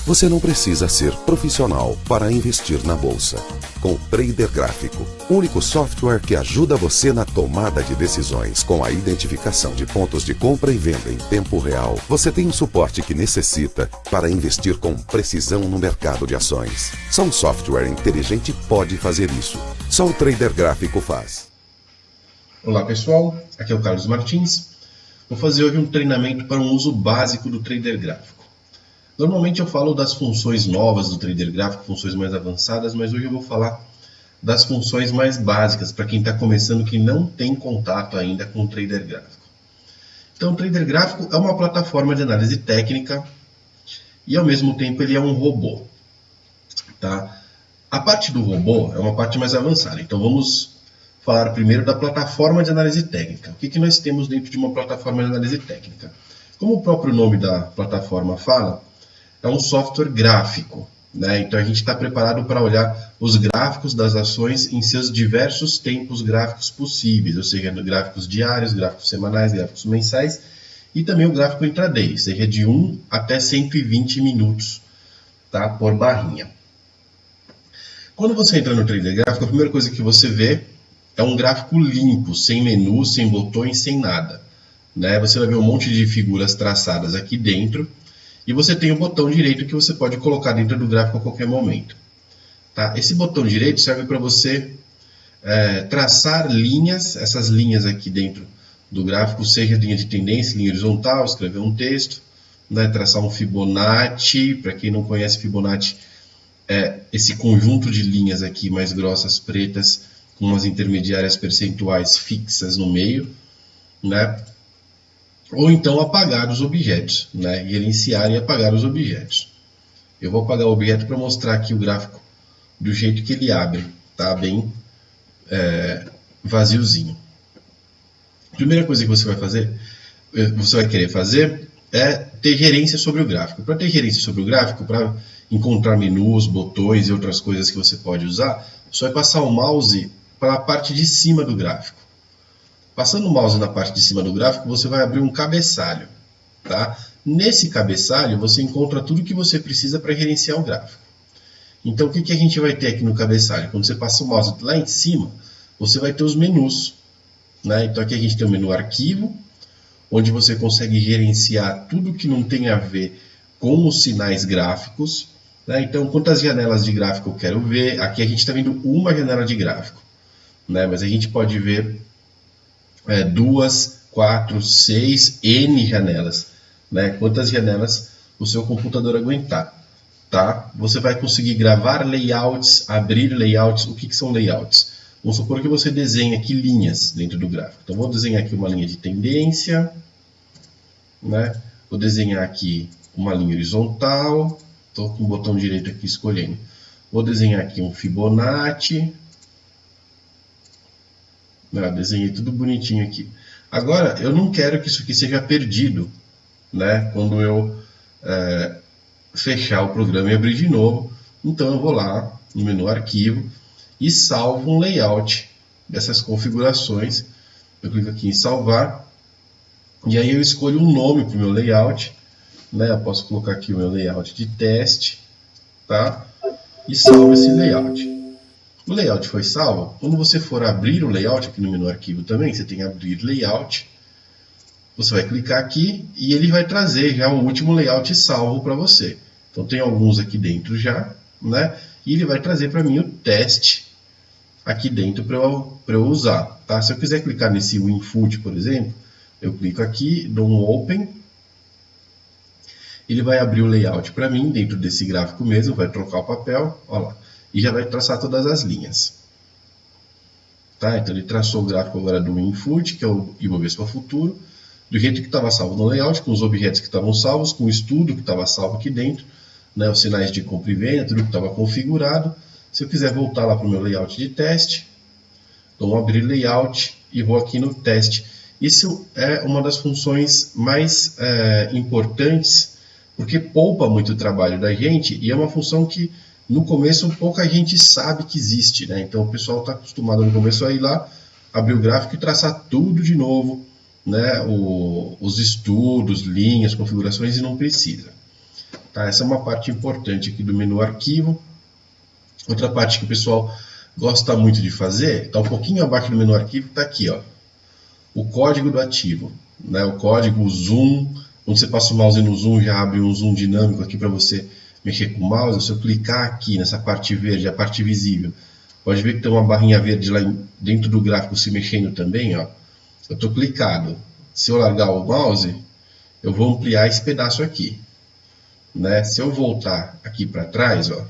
Você não precisa ser profissional para investir na bolsa. Com o Trader Gráfico, único software que ajuda você na tomada de decisões com a identificação de pontos de compra e venda em tempo real, você tem o suporte que necessita para investir com precisão no mercado de ações. Só um software inteligente pode fazer isso. Só o Trader Gráfico faz. Olá pessoal, aqui é o Carlos Martins. Vou fazer hoje um treinamento para um uso básico do Trader Gráfico. Normalmente eu falo das funções novas do Trader Gráfico, funções mais avançadas, mas hoje eu vou falar das funções mais básicas para quem está começando, que não tem contato ainda com o Trader Gráfico. Então o Trader Gráfico é uma plataforma de análise técnica e ao mesmo tempo ele é um robô. Tá? A parte do robô é uma parte mais avançada, então vamos falar primeiro da plataforma de análise técnica. O que nós temos dentro de uma plataforma de análise técnica? Como o próprio nome da plataforma fala, é um software gráfico, né? Então a gente está preparado para olhar os gráficos das ações em seus diversos tempos gráficos possíveis, ou seja, gráficos diários, gráficos semanais, gráficos mensais e também o gráfico intraday, seja de 1 até 120 minutos, tá? Por barrinha. Quando você entra no Trader Gráfico, a primeira coisa que você vê é um gráfico limpo, sem menu, sem botões, sem nada, né? Você vai ver um monte de figuras traçadas aqui dentro. E você tem o botão direito que você pode colocar dentro do gráfico a qualquer momento. Tá? Esse botão direito serve para você traçar linhas, essas linhas aqui dentro do gráfico, seja linha de tendência, linha horizontal, escrever um texto, né? Traçar um Fibonacci. Para quem não conhece, Fibonacci é esse conjunto de linhas aqui mais grossas, pretas, com umas intermediárias percentuais fixas no meio, né? Ou então apagar os objetos, né? Gerenciar e apagar os objetos. Eu vou apagar o objeto para mostrar aqui o gráfico do jeito que ele abre, tá? Bem vaziozinho. A primeira coisa que você vai querer fazer é ter gerência sobre o gráfico. Para ter gerência sobre o gráfico, para encontrar menus, botões e outras coisas que você pode usar, você vai passar o mouse para a parte de cima do gráfico. Passando o mouse na parte de cima do gráfico, você vai abrir um cabeçalho. Tá? Nesse cabeçalho, você encontra tudo que você precisa para gerenciar o gráfico. Então, o que a gente vai ter aqui no cabeçalho? Quando você passa o mouse lá em cima, você vai ter os menus. Né? Então, aqui a gente tem o menu Arquivo, onde você consegue gerenciar tudo que não tem a ver com os sinais gráficos. Né? Então, quantas janelas de gráfico eu quero ver? Aqui a gente está vendo uma janela de gráfico. Né? Mas a gente pode ver 2, 4, 6, N janelas, né? Quantas janelas o seu computador aguentar, tá? Você vai conseguir gravar layouts, abrir layouts. O que são layouts? Vamos supor que você desenha aqui linhas dentro do gráfico. Então, vou desenhar aqui uma linha de tendência, né? Vou desenhar aqui uma linha horizontal. Estou com o botão direito aqui escolhendo. Vou desenhar aqui um Fibonacci. Desenhei tudo bonitinho aqui. Agora, eu não quero que isso aqui seja perdido, né? Quando eu fechar o programa e abrir de novo. Então, eu vou lá no menu Arquivo e salvo um layout dessas configurações. Eu clico aqui em Salvar. E aí eu escolho um nome para o meu layout. Né? Eu posso colocar aqui o meu layout de teste. Tá? E salvo esse layout. O layout foi salvo. Quando você for abrir o layout, aqui no menu Arquivo também, você tem Abrir Layout. Você vai clicar aqui e ele vai trazer já o último layout salvo para você. Então tem alguns aqui dentro já, né? E ele vai trazer para mim o teste aqui dentro para eu usar. Tá? Se eu quiser clicar nesse WinFoot, por exemplo, eu clico aqui, dou um Open. Ele vai abrir o layout para mim dentro desse gráfico mesmo, vai trocar o papel, olha lá. E já vai traçar todas as linhas. Tá? Então ele traçou o gráfico agora do WinFoot, que é o Ibovespa Futuro, do jeito que estava salvo no layout, com os objetos que estavam salvos, com o estudo que estava salvo aqui dentro, né, os sinais de compra e venda, tudo que estava configurado. Se eu quiser voltar lá para o meu layout de teste, dou um Abrir Layout e vou aqui no teste. Isso é uma das funções mais importantes, porque poupa muito o trabalho da gente e é uma função que no começo pouca gente sabe que existe, né? Então o pessoal está acostumado no começo a ir lá, abrir o gráfico e traçar tudo de novo, né? Os estudos, linhas, configurações, e não precisa. Tá? Essa é uma parte importante aqui do menu arquivo. Outra parte que o pessoal gosta muito de fazer, está um pouquinho abaixo do menu arquivo, está aqui, ó, o código do ativo, né? O código, o zoom. Quando você passa o mouse no zoom, já abre um zoom dinâmico aqui para você mexer com o mouse. Se eu clicar aqui nessa parte verde, a parte visível, pode ver que tem uma barrinha verde lá dentro do gráfico se mexendo também, ó. Eu estou clicado. Se eu largar o mouse, eu vou ampliar esse pedaço aqui, né? Se eu voltar aqui para trás, ó,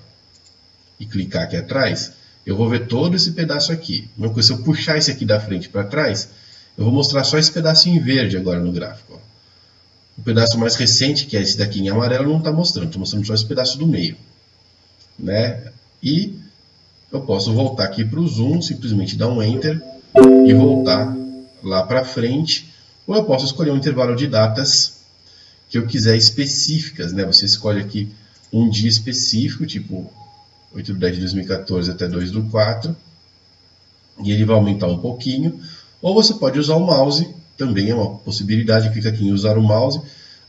e clicar aqui atrás, eu vou ver todo esse pedaço aqui. Se eu puxar esse aqui da frente para trás, eu vou mostrar só esse pedacinho em verde agora no gráfico, ó. O pedaço mais recente, que é esse daqui em amarelo, não está mostrando. Estou mostrando só esse pedaço do meio, né? E eu posso voltar aqui para o zoom, simplesmente dar um Enter e voltar lá para frente. Ou eu posso escolher um intervalo de datas que eu quiser específicas, né? Você escolhe aqui um dia específico, tipo 8/10 de 2014 até 2/4, e ele vai aumentar um pouquinho. Ou você pode usar o mouse, também é uma possibilidade. Clica aqui em usar o mouse,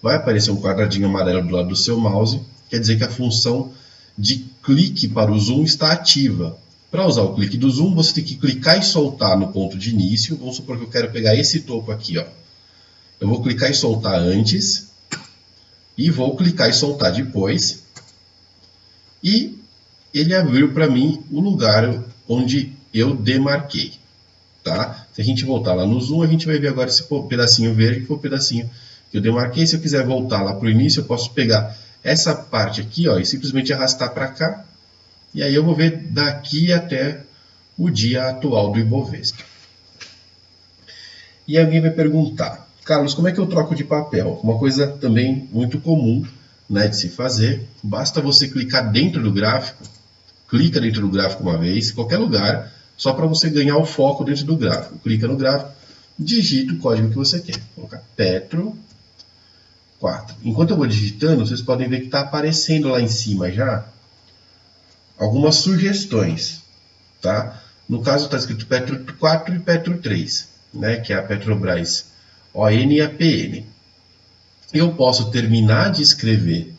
vai aparecer um quadradinho amarelo do lado do seu mouse, quer dizer que a função de clique para o zoom está ativa. Para usar o clique do zoom, você tem que clicar e soltar no ponto de início. Vamos supor que eu quero pegar esse topo aqui, ó. Eu vou clicar e soltar antes, e vou clicar e soltar depois, e ele abriu para mim o lugar onde eu demarquei, tá? Se a gente voltar lá no zoom, a gente vai ver agora esse pedacinho verde, que foi o pedacinho que eu demarquei. Se eu quiser voltar lá para o início, eu posso pegar essa parte aqui, ó, e simplesmente arrastar para cá, e aí eu vou ver daqui até o dia atual do Ibovespa. E alguém vai perguntar: Carlos, como é que eu troco de papel? Uma coisa também muito comum, né, de se fazer. Basta você clicar dentro do gráfico, clica dentro do gráfico uma vez, em qualquer lugar, só para você ganhar o foco dentro do gráfico. Clica no gráfico, digita o código que você quer. Vou colocar Petro 4. Enquanto eu vou digitando, vocês podem ver que está aparecendo lá em cima já algumas sugestões, tá? No caso está escrito Petro 4 e Petro 3, né, que é a Petrobras ON e a PN. Eu posso terminar de escrever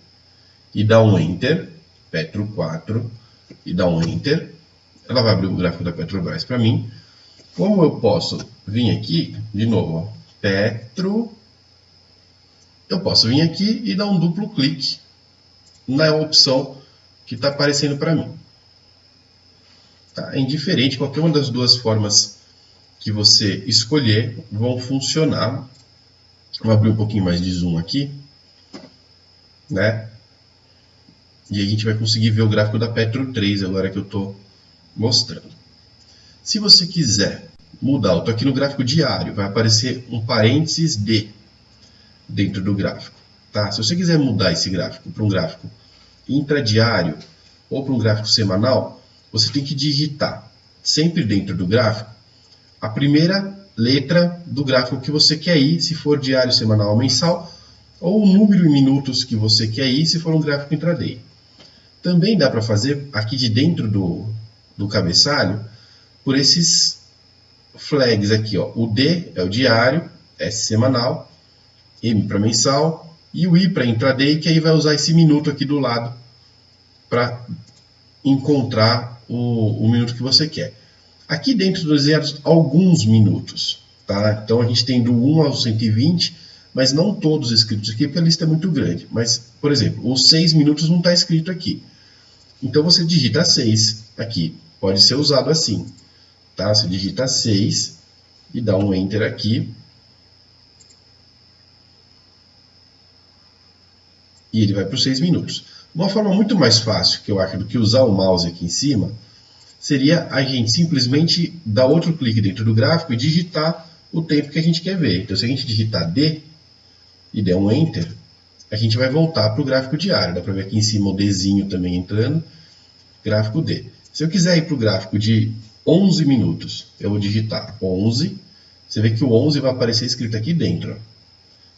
e dar um Enter, Petro 4, e dar um Enter. Ela vai abrir o gráfico da Petrobras para mim. Como eu posso vir aqui, de novo, ó, Petro, eu posso vir aqui e dar um duplo clique na opção que está aparecendo para mim. Tá? É indiferente, qualquer uma das duas formas que você escolher vão funcionar. Vou abrir um pouquinho mais de zoom aqui, né? E a gente vai conseguir ver o gráfico da Petro 3 agora que eu estou mostrando. Se você quiser mudar, eu estou aqui no gráfico diário, vai aparecer um parênteses D dentro do gráfico, tá? Se você quiser mudar esse gráfico para um gráfico intradiário ou para um gráfico semanal, você tem que digitar sempre dentro do gráfico a primeira letra do gráfico que você quer ir, se for diário, semanal ou mensal, ou o número em minutos que você quer ir, se for um gráfico intraday. Também dá para fazer aqui de dentro do cabeçalho por esses flags aqui, ó. O D é o diário, S semanal, M para mensal e o I para intraday, que aí vai usar esse minuto aqui do lado para encontrar o minuto que você quer. Aqui dentro dos zeros, alguns minutos, tá? Então a gente tem do 1 ao 120, mas não todos escritos aqui, porque a lista é muito grande. Mas, por exemplo, os 6 minutos não está escrito aqui. Então você digita 6 aqui, pode ser usado assim, tá? Você digita 6 e dá um Enter aqui. E ele vai para os 6 minutos. Uma forma muito mais fácil, que eu acho, do que usar o mouse aqui em cima, seria a gente simplesmente dar outro clique dentro do gráfico e digitar o tempo que a gente quer ver. Então, se a gente digitar D e der um Enter, a gente vai voltar para o gráfico diário. Dá para ver aqui em cima o Dzinho também entrando, gráfico D. Se eu quiser ir para o gráfico de 11 minutos, eu vou digitar 11. Você vê que o 11 vai aparecer escrito aqui dentro, ó.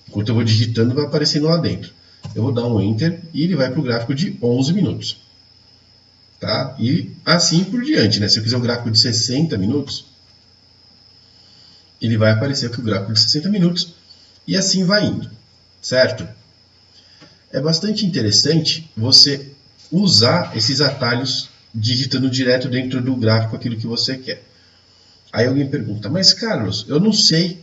Enquanto eu vou digitando, vai aparecendo lá dentro. Eu vou dar um Enter e ele vai para o gráfico de 11 minutos. Tá? E assim por diante, né? Se eu quiser um gráfico de 60 minutos, ele vai aparecer aqui o gráfico de 60 minutos e assim vai indo, certo? é bastante interessante você usar esses atalhos digitando direto dentro do gráfico aquilo que você quer. Aí alguém pergunta, mas Carlos, eu não sei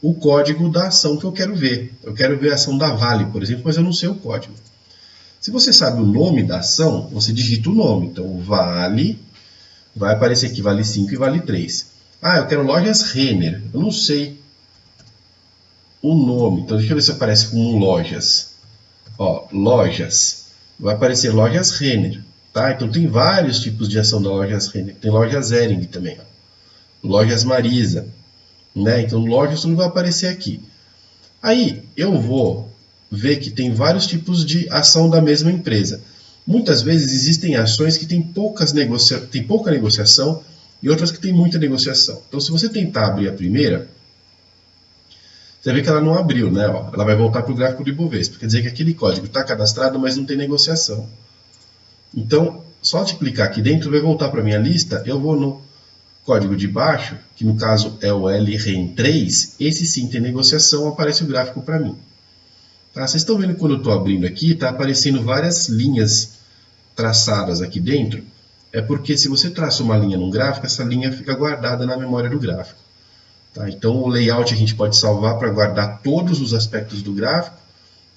o código da ação que eu quero ver. Eu quero ver a ação da Vale, por exemplo, mas eu não sei o código. Se você sabe o nome da ação, você digita o nome. Então, Vale, vai aparecer aqui Vale 5 e Vale 3. Ah, eu quero Lojas Renner. Eu não sei o nome. Então, deixa eu ver se aparece como Lojas. Ó, Lojas. Vai aparecer Lojas Renner. Tá? Então, tem vários tipos de ação da Lojas Renner. Tem Lojas Hering também. Ó. Lojas Marisa. Né? Então, Lojas não vai aparecer aqui. Aí, eu vou ver que tem vários tipos de ação da mesma empresa. Muitas vezes existem ações que têm pouca negociação e outras que têm muita negociação. Então, se você tentar abrir a primeira, você vê que ela não abriu, né? Ó, ela vai voltar para o gráfico do Ibovespa. Quer dizer que aquele código está cadastrado, mas não tem negociação. Então, só de clicar aqui dentro, vai voltar para a minha lista. Eu vou no código de baixo, que no caso é o LREN3. Esse sim tem negociação, aparece o gráfico para mim. Tá? Vocês estão vendo que quando eu estou abrindo aqui, está aparecendo várias linhas traçadas aqui dentro. É porque se você traça uma linha num gráfico, essa linha fica guardada na memória do gráfico. Tá? Então o layout a gente pode salvar para guardar todos os aspectos do gráfico,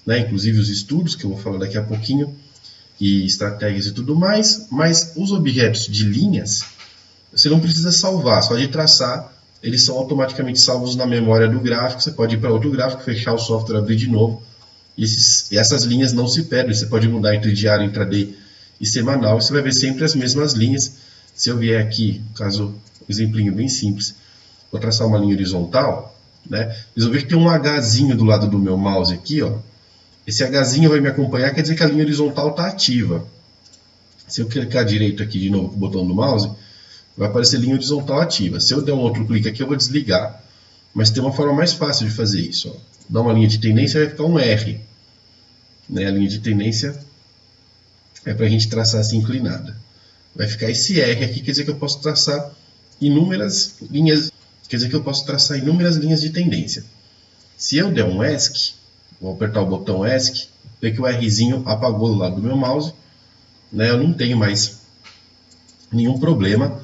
né? Inclusive os estudos, que eu vou falar daqui a pouquinho, e estratégias e tudo mais, mas os objetos de linhas, você não precisa salvar, só de traçar, eles são automaticamente salvos na memória do gráfico. Você pode ir para outro gráfico, fechar o software, abrir de novo. E essas linhas não se perdem. Você pode mudar entre diário, intraday e semanal. E você vai ver sempre as mesmas linhas. Se eu vier aqui, caso um exemplinho bem simples, vou traçar uma linha horizontal, né? Vocês vão ver que tem um Hzinho do lado do meu mouse aqui, ó. Esse Hzinho vai me acompanhar, quer dizer que a linha horizontal está ativa. Se eu clicar direito aqui de novo com o botão do mouse, vai aparecer linha horizontal ativa. Se eu der um outro clique aqui, eu vou desligar. Mas tem uma forma mais fácil de fazer isso. Ó. Dá uma linha de tendência, vai ficar um R. Né? A linha de tendência é para a gente traçar assim inclinada. Vai ficar esse R aqui, quer dizer que eu posso traçar inúmeras linhas. Quer dizer que eu posso traçar inúmeras linhas de tendência. Se eu der um ESC, vou apertar o botão ESC, ver que o Rzinho apagou do lado do meu mouse. Né? Eu não tenho mais nenhum problema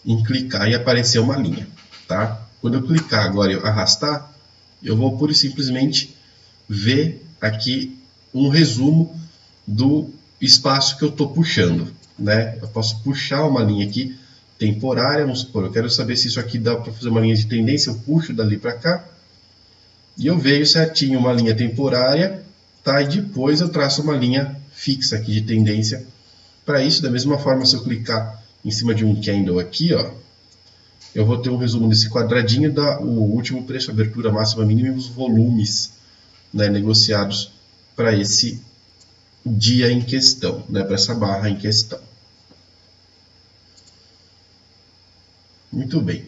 em clicar e aparecer uma linha, tá? Quando eu clicar agora e arrastar, eu vou pura e simplesmente ver aqui um resumo do espaço que eu estou puxando, né? Eu posso puxar uma linha aqui temporária, vamos supor, eu quero saber se isso aqui dá para fazer uma linha de tendência, eu puxo dali para cá e eu vejo certinho uma linha temporária, tá? E depois eu traço uma linha fixa aqui de tendência. Para isso, da mesma forma, se eu clicar em cima de um candle aqui, ó, eu vou ter um resumo desse quadradinho, o último preço, abertura máxima, mínima e os volumes, né, negociados para esse dia em questão, né, para essa barra em questão. Muito bem.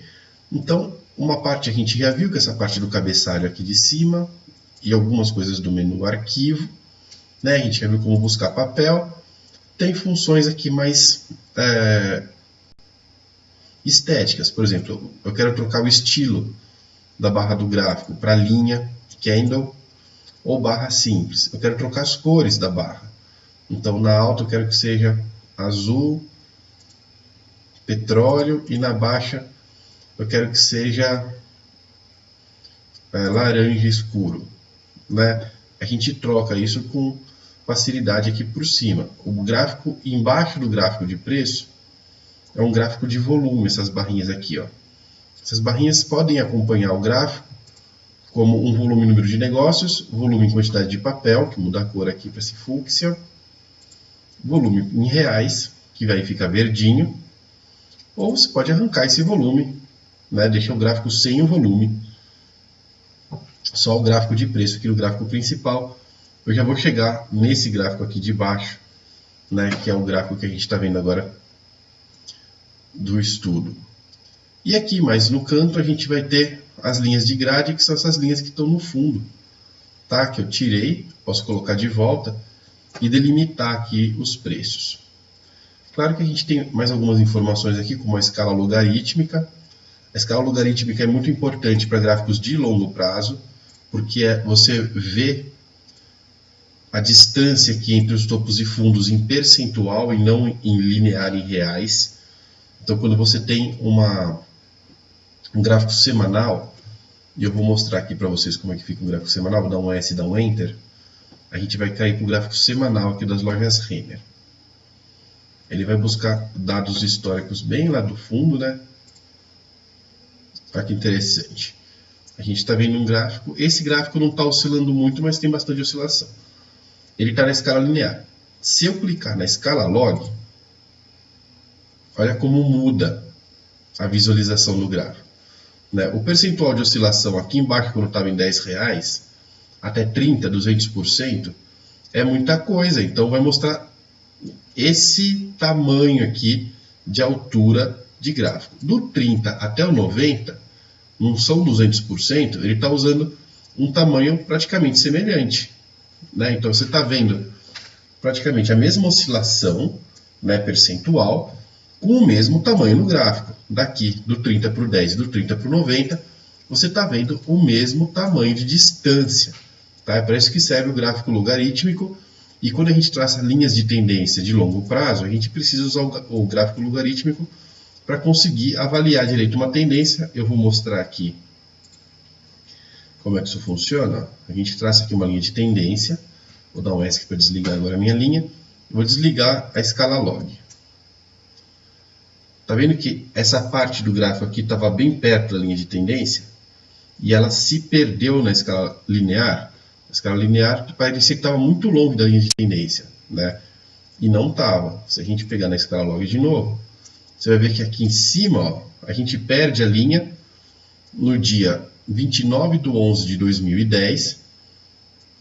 Então, uma parte a gente já viu, que é essa parte do cabeçalho aqui de cima, e algumas coisas do menu arquivo, né, a gente já viu como buscar papel. Tem funções aqui mais estéticas. Por exemplo, eu quero trocar o estilo da barra do gráfico para linha, candle ou barra simples. Eu quero trocar as cores da barra. Então, na alta eu quero que seja azul, petróleo, e na baixa eu quero que seja laranja escuro. Né? A gente troca isso com facilidade aqui por cima. O gráfico embaixo do gráfico de preço é um gráfico de volume, essas barrinhas aqui, ó. Essas barrinhas podem acompanhar o gráfico como um volume em número de negócios, volume em quantidade de papel, que muda a cor aqui para esse fúcsia, volume em reais, que vai ficar verdinho, ou você pode arrancar esse volume, né, deixar o gráfico sem o volume, só o gráfico de preço aqui no gráfico principal. Eu já vou chegar nesse gráfico aqui de baixo, né, que é o gráfico que a gente está vendo agora do estudo. E aqui mais no canto a gente vai ter as linhas de grade, que são essas linhas que estão no fundo, tá? Que eu tirei, posso colocar de volta e delimitar aqui os preços. Claro que a gente tem mais algumas informações aqui, como a escala logarítmica. A escala logarítmica é muito importante para gráficos de longo prazo, porque você vê a distância aqui entre os topos e fundos em percentual e não em linear em reais. Então, quando você tem um gráfico semanal, e eu vou mostrar aqui para vocês como é que fica um gráfico semanal, vou dar um S e dar um Enter, a gente vai cair para o gráfico semanal aqui das lojas Renner. Ele vai buscar dados históricos bem lá do fundo, né? Olha que interessante. A gente está vendo um gráfico, esse gráfico não está oscilando muito, mas tem bastante oscilação. Ele está na escala linear. Se eu clicar na escala log, olha como muda a visualização do gráfico. Né? O percentual de oscilação aqui embaixo, quando estava em R$10, até 30%, 200%, é muita coisa. Então vai mostrar esse tamanho aqui de altura de gráfico. Do 30 até o 90, não são 200%, ele está usando um tamanho praticamente semelhante. Né? Então você está vendo praticamente a mesma oscilação, né, percentual, com o mesmo tamanho no gráfico. Daqui do 30 para o 10 e do 30 para o 90, você está vendo o mesmo tamanho de distância. Tá? É para isso que serve o gráfico logarítmico. E quando a gente traça linhas de tendência de longo prazo, a gente precisa usar o gráfico logarítmico para conseguir avaliar direito uma tendência. Eu vou mostrar aqui como é que isso funciona. A gente traça aqui uma linha de tendência. Vou dar um ESC para desligar agora a minha linha. Vou desligar a escala log. Está vendo que essa parte do gráfico aqui estava bem perto da linha de tendência? E ela se perdeu na escala linear. A escala linear parecia que estava muito longe da linha de tendência, né? E não estava. Se a gente pegar na escala log de novo, você vai ver que aqui em cima, ó, a gente perde a linha no dia 29/11/2010,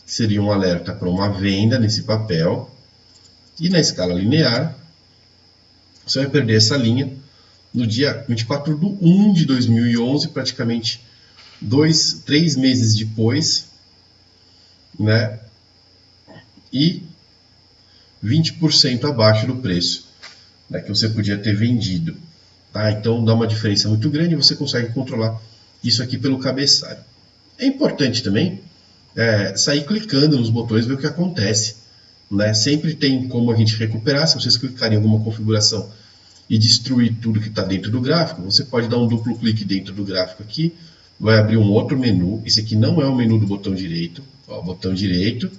que seria um alerta para uma venda nesse papel. E na escala linear, você vai perder essa linha no dia 24/1/2011, praticamente 3 meses depois, né? E 20% abaixo do preço, né, que você podia ter vendido. Tá? Então dá uma diferença muito grande e você consegue controlar isso aqui pelo cabeçalho. É importante também sair clicando nos botões e ver o que acontece. Né? Sempre tem como a gente recuperar. Se vocês clicarem em alguma configuração e destruir tudo que está dentro do gráfico, você pode dar um duplo clique dentro do gráfico aqui, vai abrir um outro menu. Esse aqui não é o menu do botão direito. Ó, botão direito,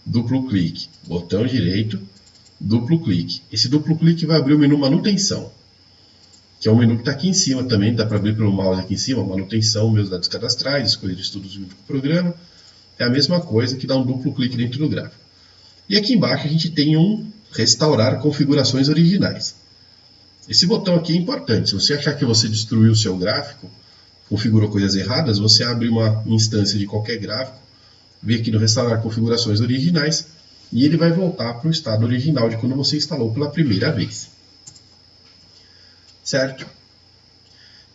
duplo clique, botão direito, duplo clique. Esse duplo clique vai abrir o menu manutenção, que é um menu que está aqui em cima também, dá para abrir pelo mouse aqui em cima, manutenção, meus dados cadastrais, escolher estudos do programa. É a mesma coisa que dá um duplo clique dentro do gráfico. E aqui embaixo a gente tem um restaurar configurações originais. Esse botão aqui é importante. Se você achar que você destruiu o seu gráfico, configurou coisas erradas, você abre uma instância de qualquer gráfico, vê aqui no restaurar configurações originais, e ele vai voltar para o estado original de quando você instalou pela primeira vez. Certo?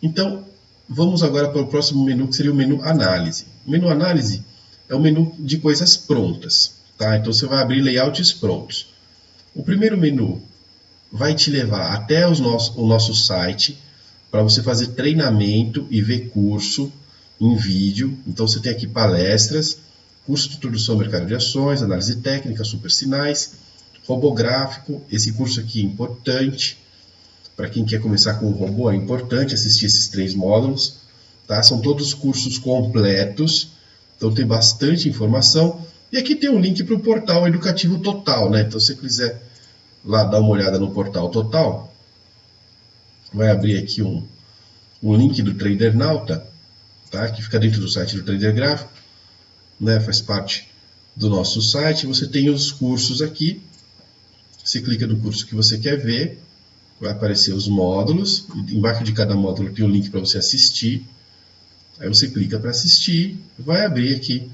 Então, vamos agora para o próximo menu, que seria o menu análise. O menu análise é o menu de coisas prontas. Tá? Então você vai abrir layouts prontos. O primeiro menu vai te levar até o nosso site para você fazer treinamento e ver curso em vídeo. Então você tem aqui palestras, curso de introdução ao mercado de ações, análise técnica, super sinais, robográfico. Esse curso aqui é importante. Para quem quer começar com o robô, é importante assistir esses 3 módulos. Tá? São todos cursos completos, então tem bastante informação. E aqui tem um link para o portal educativo Total. Né? Então se você quiser lá dar uma olhada no portal Total, vai abrir aqui um link do Tradernauta, tá? Que fica dentro do site do Trader Gráfico, né? Faz parte do nosso site. Você tem os cursos aqui, você clica no curso que você quer ver, vai aparecer os módulos, embaixo de cada módulo tem um link para você assistir, aí você clica para assistir, vai abrir aqui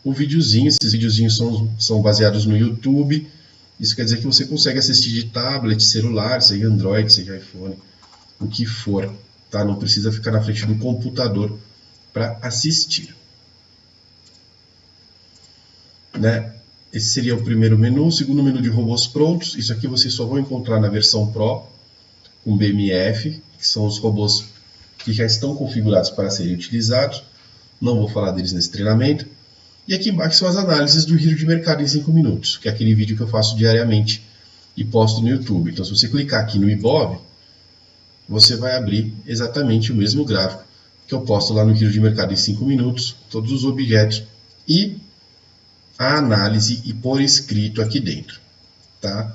um videozinho. Esses videozinhos são baseados no YouTube. Isso quer dizer que você consegue assistir de tablet, celular, seja Android, seja iPhone, o que for, tá? Não precisa ficar na frente do computador para assistir. Né? Esse seria o primeiro menu. O segundo menu de robôs prontos. Isso aqui vocês só vão encontrar na versão Pro, com BMF, que são os robôs que já estão configurados para serem utilizados. Não vou falar deles nesse treinamento. E aqui embaixo são as análises do giro de mercado em 5 minutos, que é aquele vídeo que eu faço diariamente e posto no YouTube. Então, se você clicar aqui no Ibov, você vai abrir exatamente o mesmo gráfico que eu posto lá no giro de mercado em 5 minutos, todos os objetos e a análise e por escrito aqui dentro. Tá?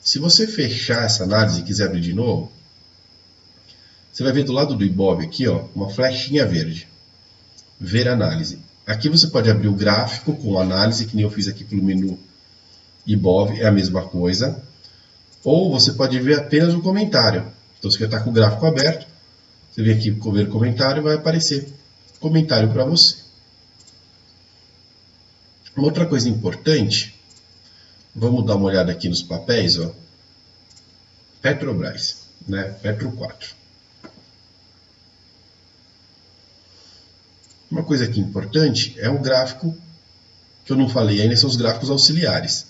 Se você fechar essa análise e quiser abrir de novo, você vai ver do lado do Ibov aqui, ó, uma flechinha verde. Ver análise. Aqui você pode abrir o gráfico com análise, que nem eu fiz aqui pelo menu Ibov, é a mesma coisa. Ou você pode ver apenas o comentário. Então, se você está com o gráfico aberto, você vem aqui ver comentário e vai aparecer comentário para você. Uma outra coisa importante, vamos dar uma olhada aqui nos papéis, ó. Petrobras, né? Petro 4. Uma coisa aqui importante é o gráfico, que eu não falei ainda, são os gráficos auxiliares.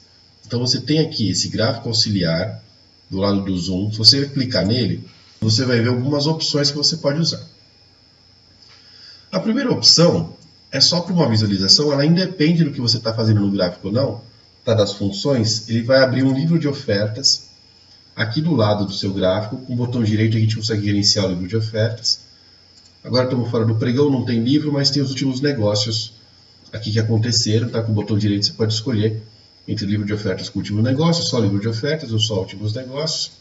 Então você tem aqui esse gráfico auxiliar, do lado do zoom. Se você clicar nele, você vai ver algumas opções que você pode usar. A primeira opção é só para uma visualização, ela independe do que você está fazendo no gráfico ou não, tá, das funções. Ele vai abrir um livro de ofertas, aqui do lado do seu gráfico, com o botão direito a gente consegue gerenciar o livro de ofertas. Agora estamos fora do pregão, não tem livro, mas tem os últimos negócios aqui que aconteceram, tá? Com o botão direito você pode escolher entre livro de ofertas com último negócio, só livro de ofertas ou só últimos negócios.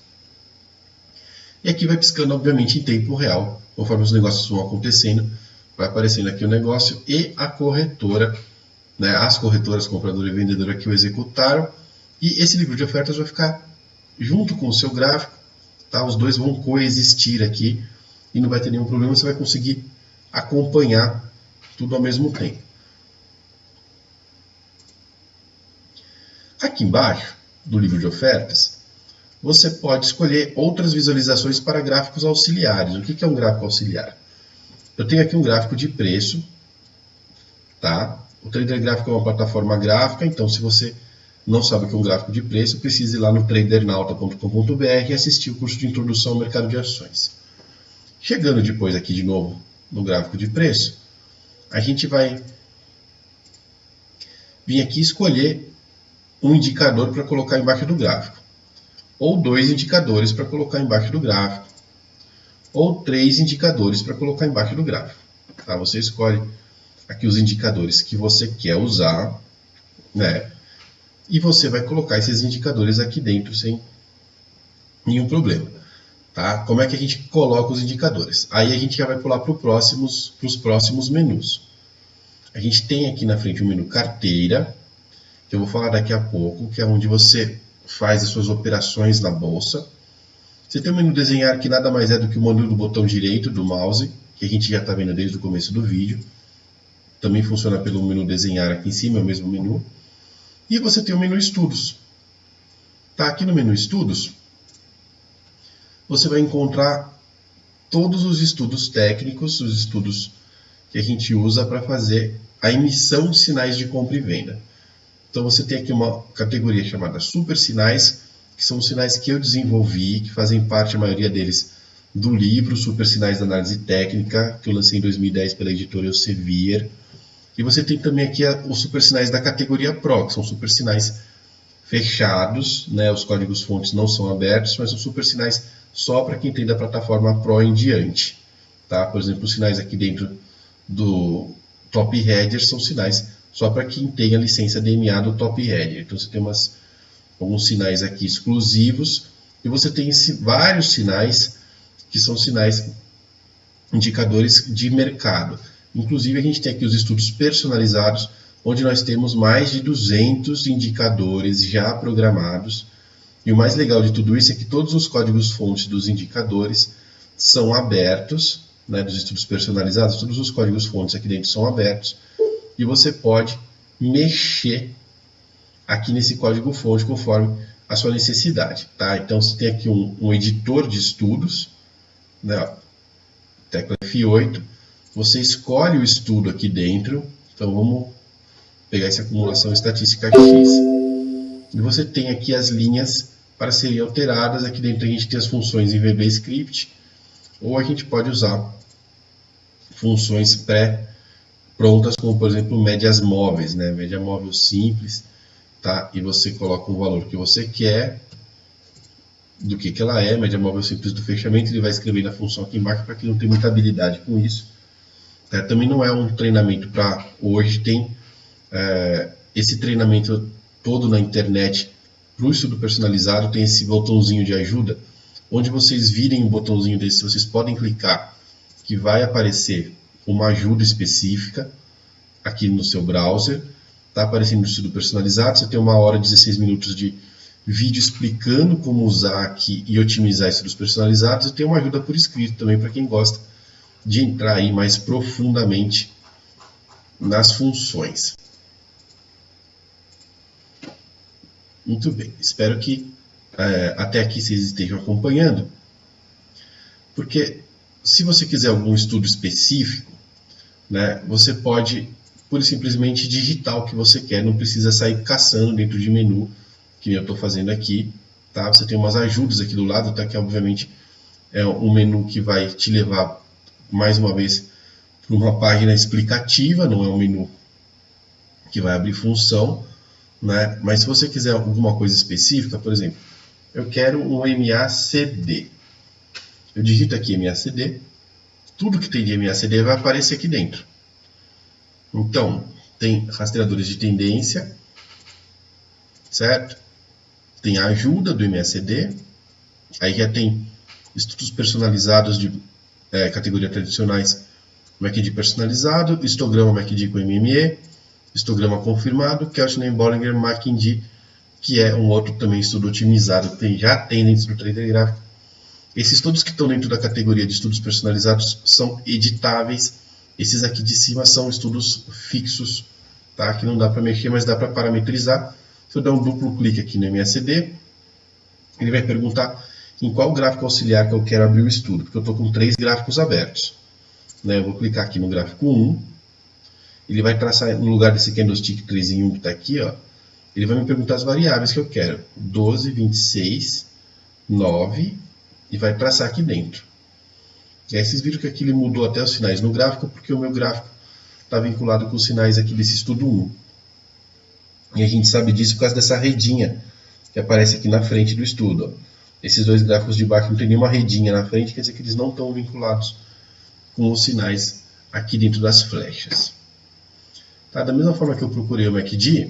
E aqui vai piscando, obviamente, em tempo real, conforme os negócios vão acontecendo, vai aparecendo aqui o negócio e a corretora, né? As corretoras, comprador e vendedor aqui o executaram, e esse livro de ofertas vai ficar junto com o seu gráfico, tá? Os dois vão coexistir aqui, e não vai ter nenhum problema, você vai conseguir acompanhar tudo ao mesmo tempo. Aqui embaixo, do livro de ofertas, você pode escolher outras visualizações para gráficos auxiliares. O que é um gráfico auxiliar? Eu tenho aqui um gráfico de preço, tá? O Trader Gráfico é uma plataforma gráfica, então se você não sabe o que é um gráfico de preço, precise ir lá no tradernauta.com.br e assistir o curso de introdução ao mercado de ações. Chegando depois aqui de novo no gráfico de preço, a gente vai vir aqui escolher um indicador para colocar embaixo do gráfico, ou 2 indicadores para colocar embaixo do gráfico, ou 3 indicadores para colocar embaixo do gráfico. Tá? Você escolhe aqui os indicadores que você quer usar, né? E você vai colocar esses indicadores aqui dentro sem nenhum problema. Tá? Como é que a gente coloca os indicadores? Aí a gente já vai pular para os próximos menus. A gente tem aqui na frente o menu carteira, que eu vou falar daqui a pouco, que é onde você faz as suas operações na bolsa. Você tem o menu desenhar, que nada mais é do que o menu do botão direito do mouse, que a gente já está vendo desde o começo do vídeo. Também funciona pelo menu desenhar aqui em cima, é o mesmo menu. E você tem o menu estudos. Tá? Aqui no menu estudos, você vai encontrar todos os estudos técnicos, os estudos que a gente usa para fazer a emissão de sinais de compra e venda. Então você tem aqui uma categoria chamada super sinais, que são os sinais que eu desenvolvi, que fazem parte, a maioria deles, do livro Super Sinais da Análise Técnica, que eu lancei em 2010 pela editora Elsevier. E você tem também aqui os super sinais da categoria Pro, que são super sinais fechados, né? Os códigos fontes não são abertos, mas são super sinais só para quem tem da plataforma Pro em diante. Tá? Por exemplo, os sinais aqui dentro do Top Header são sinais só para quem tem a licença DMA do Top Header. Então você tem alguns sinais aqui exclusivos e você tem vários sinais que são sinais indicadores de mercado. Inclusive a gente tem aqui os estudos personalizados, onde nós temos mais de 200 indicadores já programados. E o mais legal de tudo isso é que todos os códigos-fontes dos indicadores são abertos, né, dos estudos personalizados, todos os códigos-fontes aqui dentro são abertos, e você pode mexer aqui nesse código-fonte conforme a sua necessidade. Tá? Então você tem aqui um editor de estudos, né, ó, tecla F8, você escolhe o estudo aqui dentro, então vamos pegar essa acumulação estatística X, e você tem aqui as linhas para serem alteradas. Aqui dentro a gente tem as funções em VBScript, ou a gente pode usar funções prontas, como por exemplo médias móveis, né? Média móvel simples, tá? E você coloca um valor que você quer, do que ela é, média móvel simples do fechamento, ele vai escrever na função aqui embaixo para quem não tem muita habilidade com isso. Também não é um treinamento para hoje, tem esse treinamento todo na internet para o estudo personalizado, tem esse botãozinho de ajuda, onde vocês virem um botãozinho desse, vocês podem clicar, que vai aparecer uma ajuda específica aqui no seu browser. Está aparecendo o estudo personalizado, você tem 1 hora e 16 minutos de vídeo explicando como usar aqui e otimizar estudos personalizados, e tem uma ajuda por escrito também para quem gosta de entrar aí mais profundamente nas funções. Muito bem, espero que até aqui vocês estejam acompanhando, porque se você quiser algum estudo específico, né, você pode pura e simplesmente digitar o que você quer, não precisa sair caçando dentro de menu, que eu estou fazendo aqui, tá? Você tem umas ajudas aqui do lado, tá? Que obviamente é um menu que vai te levar, mais uma vez, para uma página explicativa, não é um menu que vai abrir função, né? Mas se você quiser alguma coisa específica, por exemplo, eu quero um MACD. Eu digito aqui MACD, tudo que tem de MACD vai aparecer aqui dentro. Então, tem rastreadores de tendência, certo? Tem a ajuda do MACD, aí já tem estudos personalizados de categoria tradicionais, MACD personalizado, histograma MACD com MME, histograma confirmado, Keltner-Bollinger MACD, que é um outro também estudo otimizado, que já tem dentro do trader gráfico. Esses todos que estão dentro da categoria de estudos personalizados são editáveis. Esses aqui de cima são estudos fixos, tá? Que não dá para mexer, mas dá para parametrizar. Se eu der um duplo clique aqui no MACD, ele vai perguntar em qual gráfico auxiliar que eu quero abrir o estudo, porque eu estou com 3 gráficos abertos. Né? Eu vou clicar aqui no gráfico 1, ele vai traçar, no lugar desse candlestick 3 em 1 que está aqui, ó, ele vai me perguntar as variáveis que eu quero, 12, 26, 9, e vai traçar aqui dentro. E aí vocês viram que aqui ele mudou até os sinais no gráfico, porque o meu gráfico está vinculado com os sinais aqui desse estudo 1. E a gente sabe disso por causa dessa redinha que aparece aqui na frente do estudo. Ó. Esses 2 gráficos de baixo não tem nenhuma redinha na frente, quer dizer que eles não estão vinculados com os sinais aqui dentro das flechas. Tá? Da mesma forma que eu procurei o MACD,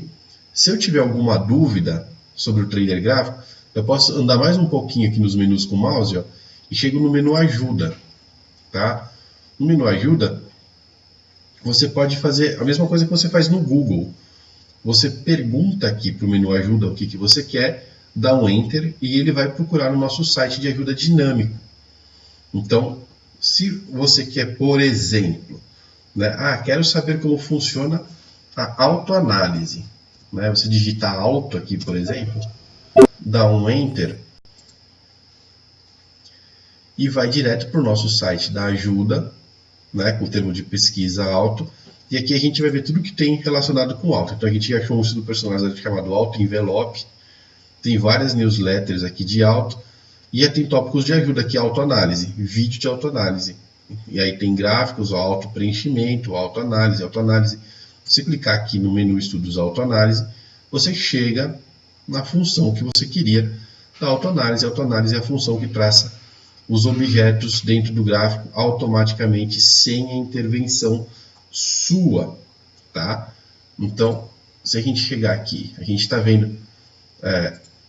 se eu tiver alguma dúvida sobre o trader gráfico, eu posso andar mais um pouquinho aqui nos menus com o mouse, ó, e chego no menu ajuda. Tá? No menu ajuda, você pode fazer a mesma coisa que você faz no Google. Você pergunta aqui para o menu ajuda o que você quer, dá um Enter e ele vai procurar no nosso site de ajuda dinâmico. Então, se você quer, por exemplo, né, quero saber como funciona a autoanálise. Né, você digita auto aqui, por exemplo, dá um Enter e vai direto para o nosso site da ajuda, né, com o termo de pesquisa auto. E aqui a gente vai ver tudo que tem relacionado com auto. Então a gente achou um estudo personalizado chamado Auto Envelope. Tem várias newsletters aqui de auto. E aí tem tópicos de ajuda aqui, autoanálise, vídeo de autoanálise. E aí tem gráficos, auto preenchimento, autoanálise, autoanálise. Se clicar aqui no menu Estudos Autoanálise, você chega na função que você queria da autoanálise. A autoanálise é a função que traça os objetos dentro do gráfico automaticamente, sem a intervenção sua, tá? Então, se a gente chegar aqui, a gente está vendo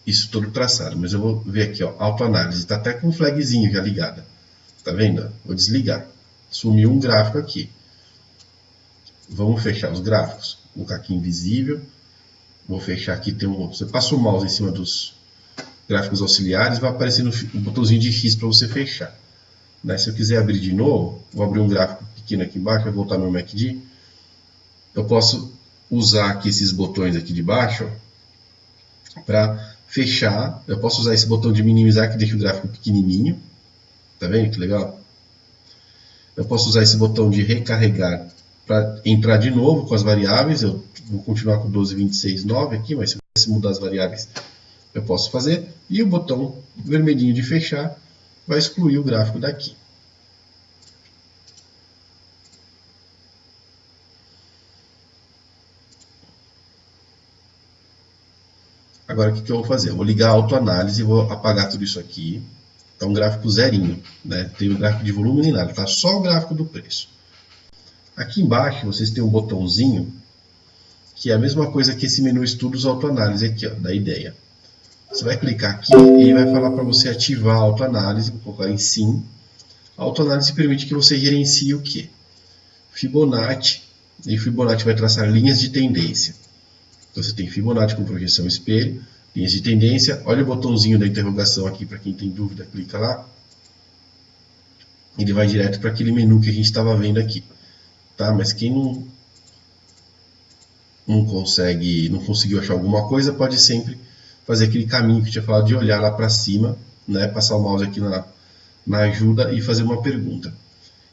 isso todo traçado, mas eu vou ver aqui, ó, autoanálise, está até com um flagzinho já ligado, tá vendo? Vou desligar, sumiu um gráfico aqui. Vamos fechar os gráficos, vou colocar aqui invisível, vou fechar aqui, você passa o mouse em cima dos gráficos auxiliares, vai aparecer um botãozinho de X para você fechar. Né? Se eu quiser abrir de novo, vou abrir um gráfico pequeno aqui embaixo, vai voltar meu MACD. Eu posso usar aqui esses botões aqui de baixo para fechar. Eu posso usar esse botão de minimizar que deixa o gráfico pequenininho. Tá vendo que legal? Eu posso usar esse botão de recarregar para entrar de novo com as variáveis. Eu vou continuar com 12, 26, 9 aqui, mas se eu quisesse mudar as variáveis, eu posso fazer. E o botão vermelhinho de fechar vai excluir o gráfico daqui. Agora o que eu vou fazer? Eu vou ligar a autoanálise e vou apagar tudo isso aqui. É um gráfico zerinho, né? Tem o gráfico de volume nem nada, tá só o gráfico do preço. Aqui embaixo vocês têm um botãozinho que é a mesma coisa que esse menu estudos autoanálise aqui, ó, da ideia. Você vai clicar aqui e ele vai falar para você ativar a autoanálise, vou colocar em sim. A autoanálise permite que você gerencie o quê? Fibonacci, e Fibonacci vai traçar linhas de tendência. Então você tem Fibonacci com projeção espelho, linhas de tendência. Olha o botãozinho da interrogação aqui para quem tem dúvida, clica lá. Ele vai direto para aquele menu que a gente estava vendo aqui. Tá? Mas quem não conseguiu achar alguma coisa, pode sempre fazer aquele caminho que eu tinha falado de olhar lá para cima, né? Passar o mouse aqui na ajuda e fazer uma pergunta.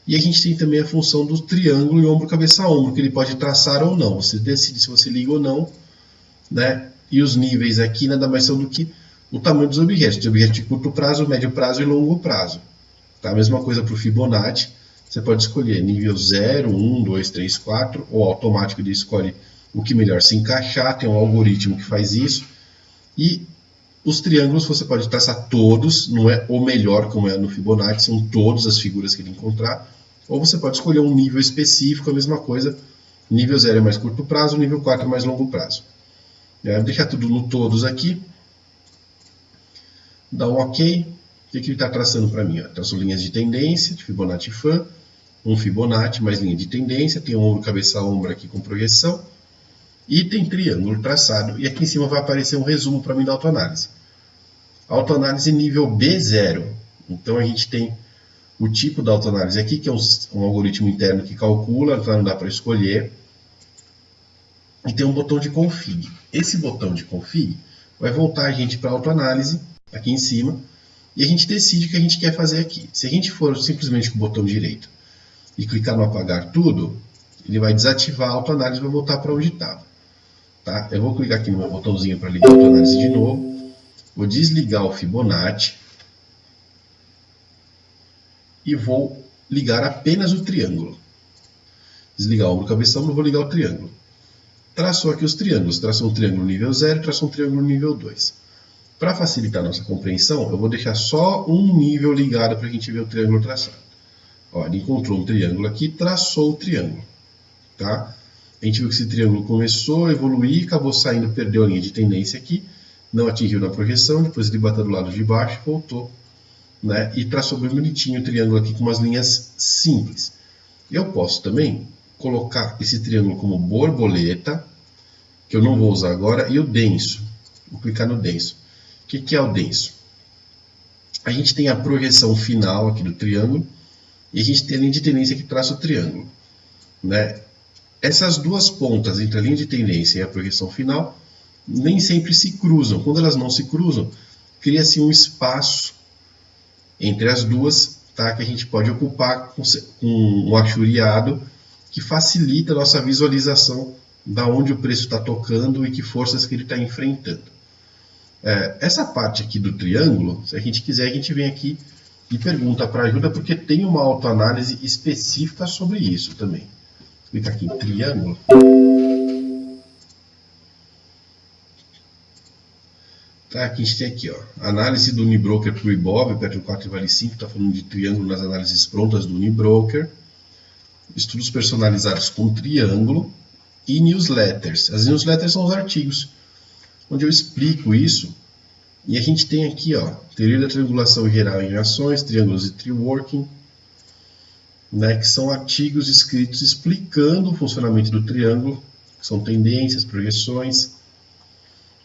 E a gente tem também a função do triângulo e ombro, cabeça, ombro, que ele pode traçar ou não. Você decide se você liga ou não, né? E os níveis aqui nada mais são do que o tamanho dos objetos. Tem objeto de curto prazo, médio prazo e longo prazo. Tá? A mesma coisa para o Fibonacci. Você pode escolher nível 0, 1, 2, 3, 4, ou automático ele escolhe o que melhor se encaixar. Tem um algoritmo que faz isso. E os triângulos você pode traçar todos, não é o melhor como é no Fibonacci, são todas as figuras que ele encontrar. Ou você pode escolher um nível específico, a mesma coisa. Nível 0 é mais curto prazo, nível 4 é mais longo prazo. Vou deixar tudo no todos aqui. Dá um OK. O que ele está traçando para mim? Traçou linhas de tendência, de Fibonacci Fan. Um Fibonacci mais linha de tendência. Tem um ombro, cabeça, ombro aqui com projeção. E tem triângulo traçado. E aqui em cima vai aparecer um resumo para mim da autoanálise. Autoanálise nível B0. Então a gente tem o tipo da autoanálise aqui, que é um algoritmo interno que calcula, então não dá para escolher. E tem um botão de config. Esse botão de config vai voltar a gente para a autoanálise, aqui em cima, e a gente decide o que a gente quer fazer aqui. Se a gente for simplesmente com o botão direito e clicar no apagar tudo, ele vai desativar a autoanálise e vai voltar para onde estava. Tá? Eu vou clicar aqui no meu botãozinho para ligar a autoanálise de novo. Vou desligar o Fibonacci. E vou ligar apenas o triângulo. Desligar o ombro, cabeça, ombro, vou ligar o triângulo. Traçou aqui os triângulos. Traçou um triângulo nível 0 e traçou um triângulo nível 2. Para facilitar a nossa compreensão, eu vou deixar só um nível ligado para a gente ver o triângulo traçado. Ó, ele encontrou um triângulo aqui, traçou o triângulo. Tá? A gente viu que esse triângulo começou a evoluir, acabou saindo, perdeu a linha de tendência aqui, não atingiu na projeção, depois ele bateu do lado de baixo, voltou, né? E traçou bem bonitinho o triângulo aqui com umas linhas simples. Eu posso também colocar esse triângulo como borboleta, que eu não vou usar agora, e o denso. Vou clicar no denso. O que é o denso? A gente tem a projeção final aqui do triângulo, e a gente tem a linha de tendência que traça o triângulo, né? Essas duas pontas entre a linha de tendência e a projeção final nem sempre se cruzam. Quando elas não se cruzam, cria-se um espaço entre as duas, tá? Que a gente pode ocupar com um achuriado que facilita a nossa visualização da onde o preço está tocando e que forças que ele está enfrentando. Essa parte aqui do triângulo, se a gente quiser, a gente vem aqui e pergunta para ajuda, porque tem uma autoanálise específica sobre isso também. Clica aqui em triângulo. Tá, aqui a gente tem aqui, ó, análise do Unibroker para o Ibov, Petro 4 vale 5, está falando de triângulo nas análises prontas do Unibroker. Estudos personalizados com triângulo e newsletters. As newsletters são os artigos onde eu explico isso. E a gente tem aqui, ó, teoria da triangulação geral em ações, triângulos e treeworking, né, que são artigos escritos explicando o funcionamento do triângulo, que são tendências, projeções,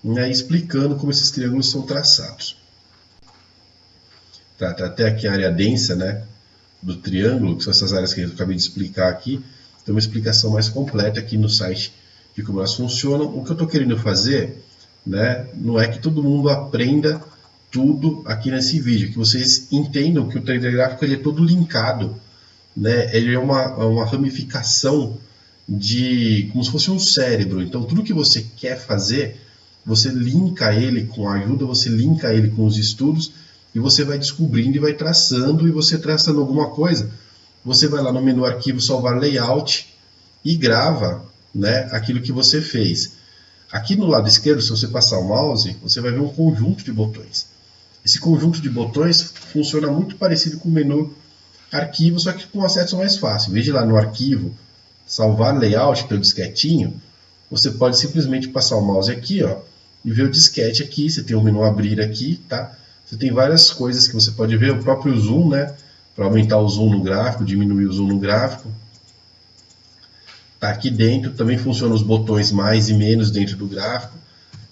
né, explicando como esses triângulos são traçados. Tá até aqui a área densa, né, do triângulo, que são essas áreas que eu acabei de explicar aqui. Tem uma explicação mais completa aqui no site de como elas funcionam. O que eu estou querendo fazer, né, não é que todo mundo aprenda tudo aqui nesse vídeo, que vocês entendam que o trader gráfico ele é todo linkado, né, ele é uma ramificação de como se fosse um cérebro. Então tudo que você quer fazer, você linka ele com a ajuda, você linka ele com os estudos, e você vai descobrindo e vai traçando, e você traçando alguma coisa, você vai lá no menu arquivo, salvar layout, e grava, né, aquilo que você fez. Aqui no lado esquerdo, se você passar o mouse, você vai ver um conjunto de botões. Esse conjunto de botões funciona muito parecido com o menu arquivo, só que com acesso mais fácil. Em vez de ir lá no arquivo, salvar layout pelo disquetinho, você pode simplesmente passar o mouse aqui, ó, e ver o disquete aqui. Você tem o menu abrir aqui, tá? Você tem várias coisas que você pode ver, o próprio zoom, né? Para aumentar o zoom no gráfico, diminuir o zoom no gráfico. Tá aqui dentro, também funcionam os botões mais e menos dentro do gráfico.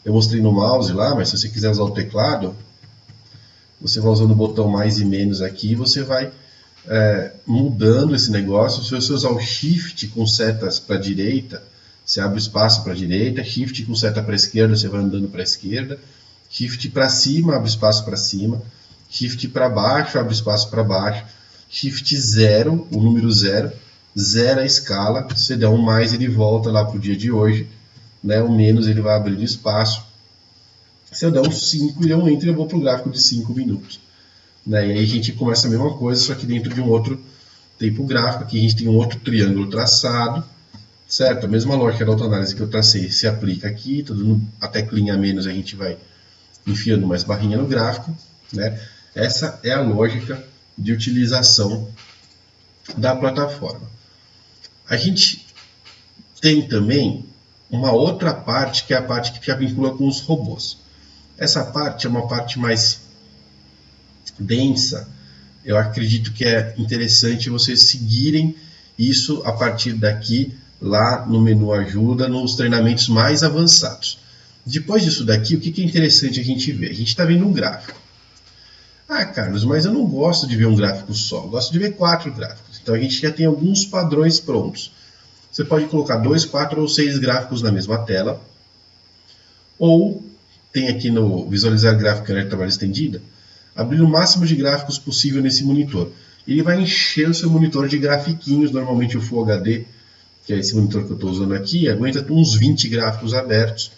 Eu mostrei no mouse lá, mas se você quiser usar o teclado, você vai usando o botão mais e menos aqui, você vai mudando esse negócio. Se você usar o Shift com setas para a direita, você abre espaço para a direita, Shift com seta para a esquerda, você vai andando para a esquerda, Shift para cima, abre espaço para cima, Shift para baixo, abre espaço para baixo, Shift 0, o número 0, zera a escala. Se você der um mais, ele volta lá para o dia de hoje, né? O menos ele vai abrindo espaço. Se eu der um 5 e der um Enter, eu vou para o gráfico de 5 minutos. Né? E aí a gente começa a mesma coisa, só que dentro de um outro tempo gráfico. Aqui a gente tem um outro triângulo traçado, certo? A mesma lógica da autoanálise que eu tracei se aplica aqui, a teclinha menos a gente vai enfiando mais barrinha no gráfico. Né? Essa é a lógica de utilização da plataforma. A gente tem também uma outra parte, que é a parte que já vincula com os robôs. Essa parte é uma parte mais densa. Eu acredito que é interessante vocês seguirem isso a partir daqui, lá no menu ajuda, nos treinamentos mais avançados. Depois disso daqui, o que é interessante a gente ver? A gente está vendo um gráfico. Ah, Carlos, mas eu não gosto de ver um gráfico só, eu gosto de ver 4 gráficos. Então a gente já tem alguns padrões prontos. Você pode colocar 2, 4 ou 6 gráficos na mesma tela. Ou tem aqui no visualizar gráfico em área de trabalho estendida, abrir o máximo de gráficos possível nesse monitor. Ele vai encher o seu monitor de grafiquinhos, normalmente o Full HD, que é esse monitor que eu estou usando aqui, aguenta uns 20 gráficos abertos.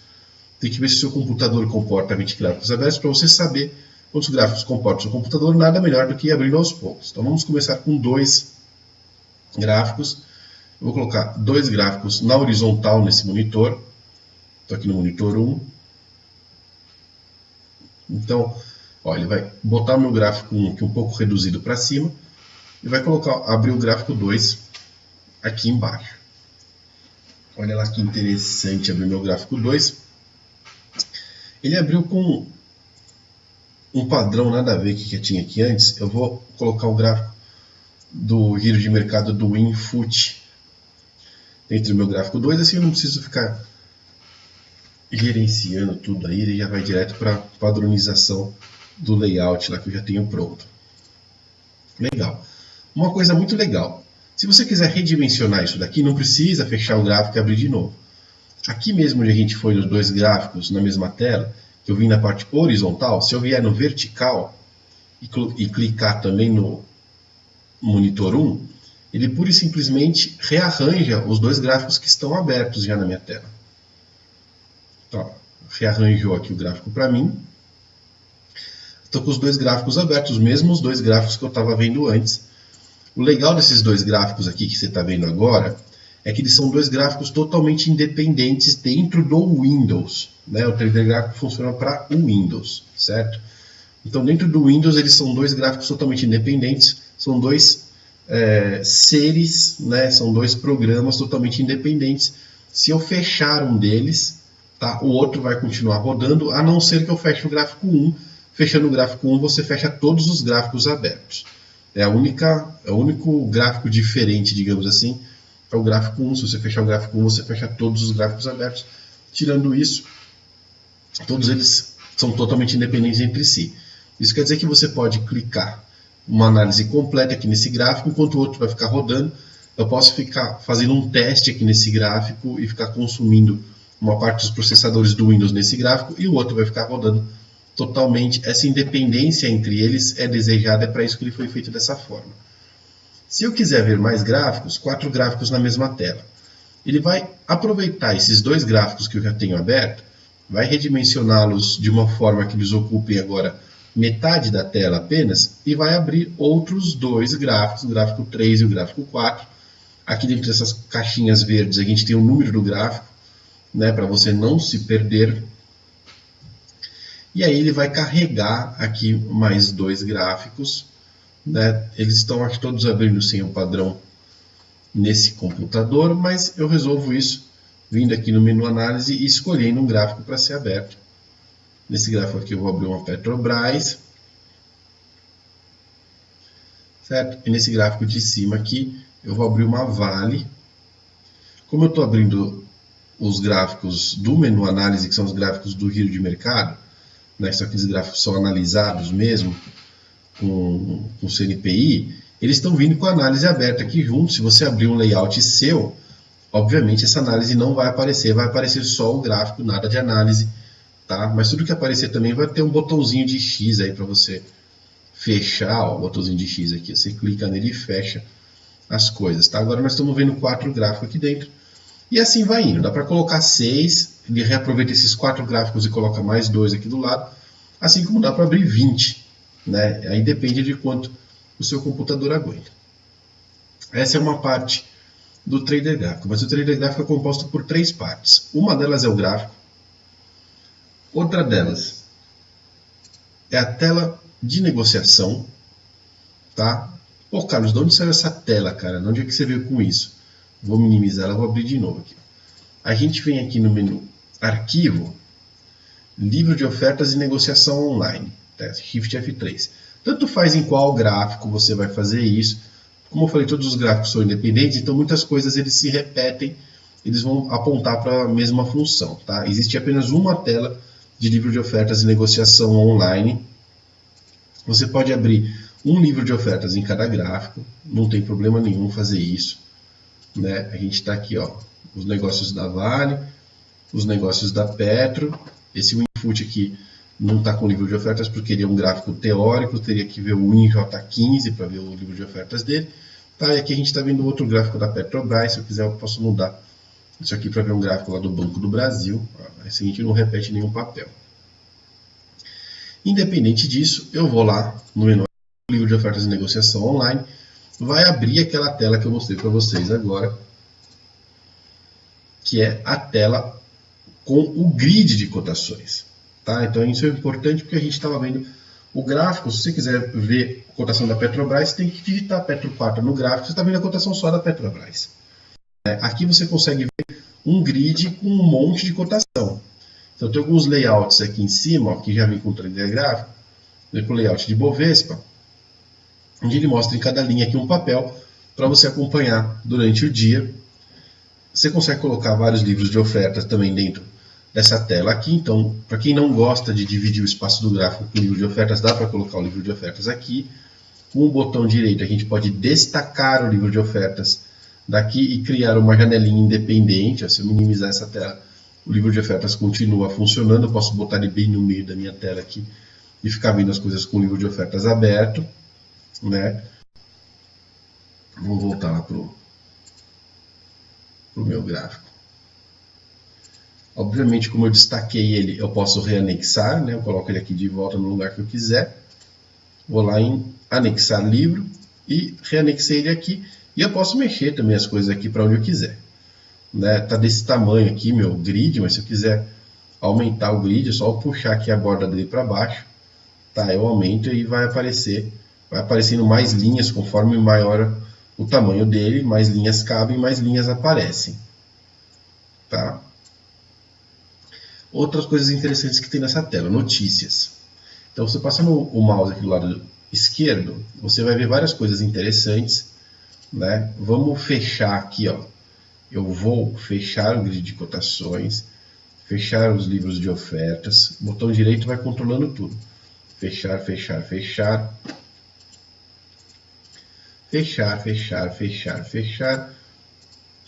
Tem que ver se o seu computador comporta 20 gráficos abertos para você saber quantos gráficos comporta o seu computador. Nada melhor do que ir abrindo aos poucos. Então vamos começar com 2 gráficos. Eu vou colocar 2 gráficos na horizontal nesse monitor. Estou aqui no monitor 1. Então, ó, ele vai botar o meu gráfico 1 aqui um pouco reduzido para cima e vai abrir o gráfico 2 aqui embaixo. Olha lá que interessante abrir meu gráfico 2. Ele abriu com um padrão nada a ver com o que eu tinha aqui antes. Eu vou colocar o gráfico do giro de mercado do WinFoot dentro do meu gráfico 2, assim eu não preciso ficar gerenciando tudo aí, ele já vai direto para padronização do layout lá que eu já tenho pronto. Legal. Uma coisa muito legal, se você quiser redimensionar isso daqui, não precisa fechar o gráfico e abrir de novo. Aqui mesmo onde a gente foi nos 2 gráficos na mesma tela, que eu vim na parte horizontal, se eu vier no vertical e clicar também no monitor 1, ele pura e simplesmente rearranja os 2 gráficos que estão abertos já na minha tela. Então, rearranjou aqui o gráfico para mim. Estou com os 2 gráficos abertos, os mesmos 2 gráficos que eu estava vendo antes. O legal desses 2 gráficos aqui que você está vendo agora é que eles são 2 gráficos totalmente independentes dentro do Windows. Né? O Trader Gráfico funciona para o Windows, certo? Então, dentro do Windows, eles são 2 gráficos totalmente independentes, são 2 seres, né? São 2 programas totalmente independentes. Se eu fechar um deles, tá? O outro vai continuar rodando, a não ser que eu feche o gráfico 1. Fechando o gráfico 1, você fecha todos os gráficos abertos. É o único gráfico diferente, digamos assim, é o gráfico 1. Se você fechar o gráfico 1, você fecha todos os gráficos abertos. Tirando isso, todos eles são totalmente independentes entre si. Isso quer dizer que você pode clicar uma análise completa aqui nesse gráfico, enquanto o outro vai ficar rodando. Eu posso ficar fazendo um teste aqui nesse gráfico e ficar consumindo uma parte dos processadores do Windows nesse gráfico, e o outro vai ficar rodando totalmente. Essa independência entre eles é desejada, é para isso que ele foi feito dessa forma. Se eu quiser ver mais gráficos, 4 gráficos na mesma tela, ele vai aproveitar esses 2 gráficos que eu já tenho aberto, vai redimensioná-los de uma forma que eles ocupem agora metade da tela apenas, e vai abrir outros 2 gráficos, o gráfico 3 e o gráfico 4. Aqui dentro dessas caixinhas verdes a gente tem o número do gráfico, né, para você não se perder. E aí ele vai carregar aqui mais 2 gráficos, né? Eles estão aqui todos abrindo sem o padrão nesse computador, mas eu resolvo isso vindo aqui no menu análise e escolhendo um gráfico para ser aberto. Nesse gráfico aqui eu vou abrir uma Petrobras, certo? E nesse gráfico de cima aqui eu vou abrir uma Vale. Como eu estou abrindo os gráficos do menu análise, que são os gráficos do giro de mercado, né, só que aqueles gráficos são analisados mesmo com CNPI, eles estão vindo com a análise aberta aqui junto. Se você abrir um layout seu, obviamente essa análise não vai aparecer só o gráfico, nada de análise, tá? Mas tudo que aparecer também vai ter um botãozinho de X aí para você fechar, ó, o botãozinho de X aqui, você clica nele e fecha as coisas, tá? Agora nós estamos vendo 4 gráficos aqui dentro, e assim vai indo. Dá para colocar 6, ele reaproveita esses 4 gráficos e coloca mais 2 aqui do lado, assim como dá para abrir 20, né? Aí depende de quanto o seu computador aguenta. Essa é uma parte do trader gráfico, mas o trader gráfico é composto por 3 partes. Uma delas é o gráfico, outra delas é a tela de negociação, tá? Pô, Carlos, de onde saiu essa tela, cara? De onde é que você veio com isso? Vou minimizar ela, vou abrir de novo aqui. A gente vem aqui no menu Arquivo, Livro de Ofertas e Negociação Online, tá? Shift F3. Tanto faz em qual gráfico você vai fazer isso. Como eu falei, todos os gráficos são independentes, então muitas coisas eles se repetem, eles vão apontar para a mesma função, tá? Existe apenas uma tela de livro de ofertas e negociação online. Você pode abrir um livro de ofertas em cada gráfico, não tem problema nenhum fazer isso, né? A gente está aqui, ó, os negócios da Vale, os negócios da Petro. Esse Winfoot aqui não está com livro de ofertas porque ele é um gráfico teórico, teria que ver o WinJ15 para ver o livro de ofertas dele. Tá, e aqui a gente está vendo outro gráfico da Petrobras. Se eu quiser eu posso mudar isso aqui para ver um gráfico lá do Banco do Brasil. Assim a gente não repete nenhum papel. Independente disso, eu vou lá no menu livro de ofertas e negociação online, vai abrir aquela tela que eu mostrei para vocês agora, que é a tela com o grid de cotações. Tá? Então isso é importante porque a gente estava vendo o gráfico. Se você quiser ver a cotação da Petrobras, você tem que digitar Petro 4 no gráfico, você está vendo a cotação só da Petrobras. Aqui você consegue ver um grid com um monte de cotação. Então tem alguns layouts aqui em cima, ó, que já vem com o trader gráfico, com o layout de Bovespa, onde ele mostra em cada linha aqui um papel para você acompanhar durante o dia. Você consegue colocar vários livros de ofertas também dentro dessa tela aqui. Então, para quem não gosta de dividir o espaço do gráfico com o livro de ofertas, dá para colocar o livro de ofertas aqui. Com o botão direito a gente pode destacar o livro de ofertas daqui e criar uma janelinha independente. Se eu minimizar essa tela, o livro de ofertas continua funcionando. Eu posso botar ele bem no meio da minha tela aqui e ficar vendo as coisas com o livro de ofertas aberto, né? Vamos voltar lá para o meu gráfico. Obviamente, como eu destaquei ele, eu posso reanexar, né? Eu coloco ele aqui de volta no lugar que eu quiser. Vou lá em anexar livro e reanexei ele aqui. E eu posso mexer também as coisas aqui para onde eu quiser. Né? Tá desse tamanho aqui meu grid, mas se eu quiser aumentar o grid, é só eu puxar aqui a borda dele para baixo. Tá? Eu aumento e vai aparecendo mais linhas conforme maior o tamanho dele, mais linhas cabem, mais linhas aparecem. Tá? Outras coisas interessantes que tem nessa tela, notícias. Então você passando o mouse aqui do lado esquerdo, você vai ver várias coisas interessantes, né? Vamos fechar aqui, ó. Eu vou fechar o grid de cotações, fechar os livros de ofertas. O botão direito vai controlando tudo. Fechar, fechar, fechar. Fechar, fechar, fechar, fechar.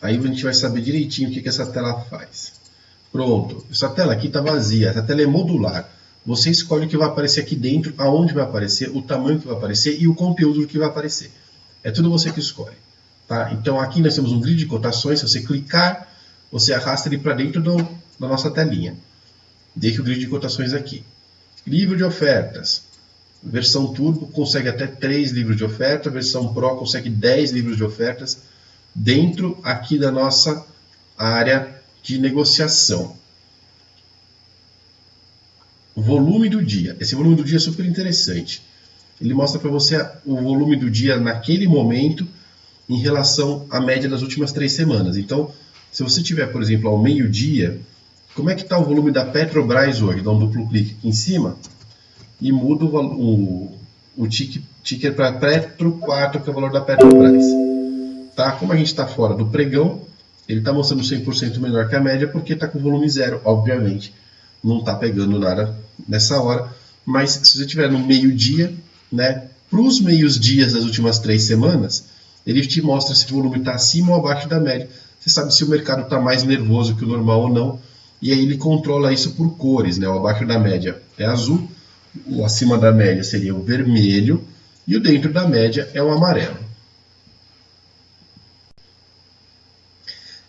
Aí a gente vai saber direitinho o que essa tela faz. Pronto, essa tela aqui está vazia, essa tela é modular. Você escolhe o que vai aparecer aqui dentro, aonde vai aparecer, o tamanho que vai aparecer e o conteúdo que vai aparecer. É tudo você que escolhe. Tá? Então aqui nós temos um grid de cotações. Se você clicar, você arrasta ele para dentro da nossa telinha. Deixa o grid de cotações aqui. Livro de ofertas. Versão Turbo consegue até 3 livros de oferta. Versão Pro consegue 10 livros de ofertas dentro aqui da nossa área de negociação. O volume do dia. Esse volume do dia é super interessante. Ele mostra para você o volume do dia naquele momento em relação à média das últimas 3 semanas. Então, se você tiver, por exemplo, ao meio-dia, como é que está o volume da Petrobras hoje? Dá um duplo clique aqui em cima e muda o ticker para Petro 4, que é o valor da Petrobras. Tá? Como a gente está fora do pregão, ele está mostrando 100% menor que a média, porque está com volume zero, obviamente. Não está pegando nada nessa hora. Mas se você estiver no meio-dia, né, para os meios-dias das últimas 3 semanas, ele te mostra se o volume está acima ou abaixo da média. Você sabe se o mercado está mais nervoso que o normal ou não. E aí ele controla isso por cores, né? O abaixo da média é azul, o acima da média seria o vermelho e o dentro da média é o amarelo.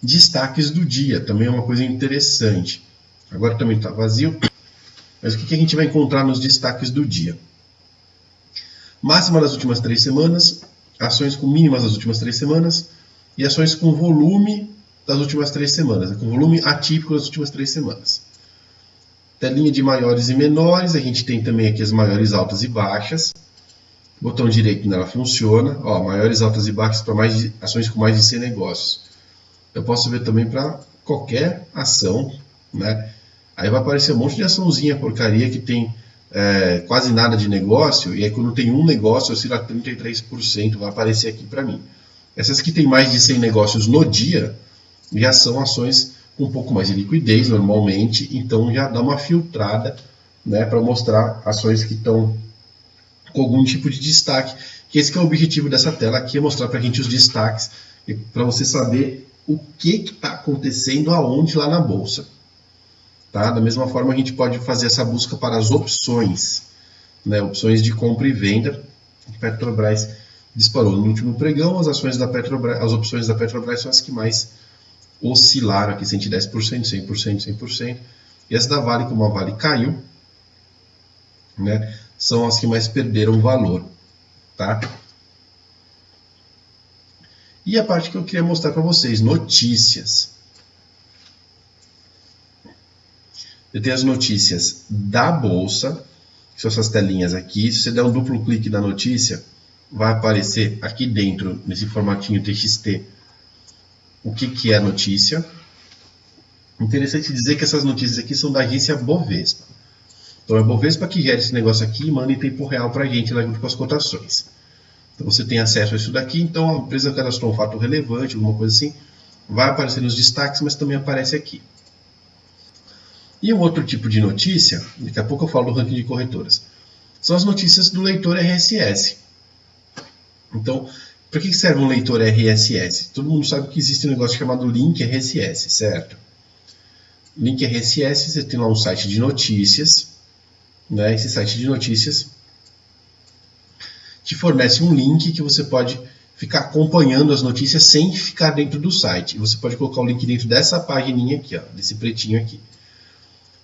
Destaques do dia, também é uma coisa interessante. Agora também está vazio, mas o que a gente vai encontrar nos destaques do dia? Máxima das últimas 3 semanas, ações com mínimas das últimas 3 semanas e ações com volume das últimas 3 semanas, com volume atípico das últimas 3 semanas. Telinha de maiores e menores, a gente tem também aqui as maiores, altas e baixas. O botão direito nela funciona, ó, maiores, altas e baixas para ações com mais de 100 negócios. Eu posso ver também para qualquer ação, né? Aí vai aparecer um monte de açãozinha porcaria que tem quase nada de negócio, e aí quando tem um negócio, oscila 33%, vai aparecer aqui para mim. Essas que tem mais de 100 negócios no dia, já são ações com um pouco mais de liquidez normalmente, então já dá uma filtrada, né, para mostrar ações que estão com algum tipo de destaque, que esse que é o objetivo dessa tela aqui, é mostrar para a gente os destaques, para você saber o que está acontecendo aonde lá na bolsa. Tá? Da mesma forma, a gente pode fazer essa busca para as opções, né? Opções de compra e venda. A Petrobras disparou no último pregão, as opções da Petrobras são as que mais oscilaram aqui, 110%, 100%, 100%. E as da Vale, como a Vale caiu, né, são as que mais perderam valor. Tá? E a parte que eu queria mostrar para vocês, notícias. Eu tenho as notícias da bolsa, que são essas telinhas aqui. Se você der um duplo clique na notícia, vai aparecer aqui dentro, nesse formatinho TXT, o que é a notícia. Interessante dizer que essas notícias aqui são da agência Bovespa. Então é a Bovespa que gera esse negócio aqui e manda em tempo real para a gente lá junto com as cotações. Então você tem acesso a isso daqui, então a empresa cadastrou um fato relevante, alguma coisa assim, vai aparecer nos destaques, mas também aparece aqui. E um outro tipo de notícia, daqui a pouco eu falo do ranking de corretoras, são as notícias do leitor RSS. Então, para que serve um leitor RSS? Todo mundo sabe que existe um negócio chamado link RSS, certo? Link RSS, você tem lá um site de notícias, né? Esse site de notícias te fornece um link que você pode ficar acompanhando as notícias sem ficar dentro do site. E você pode colocar o link dentro dessa pagininha aqui, ó, desse pretinho aqui.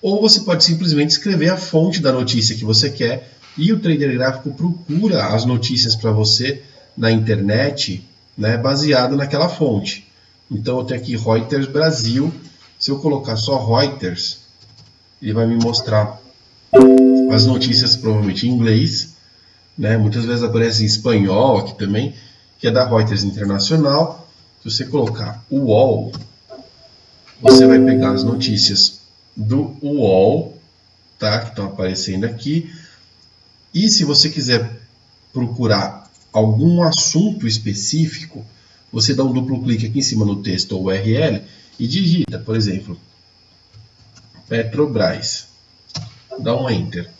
Ou você pode simplesmente escrever a fonte da notícia que você quer e o trader gráfico procura as notícias para você na internet, né, baseado naquela fonte. Então eu tenho aqui Reuters Brasil. Se eu colocar só Reuters, ele vai me mostrar as notícias provavelmente em inglês, né? Muitas vezes aparece em espanhol aqui também, que é da Reuters Internacional. Se você colocar UOL, você vai pegar as notícias do UOL, tá? Que estão aparecendo aqui. E se você quiser procurar algum assunto específico, você dá um duplo clique aqui em cima no texto ou URL e digita, por exemplo, Petrobras. Dá um Enter.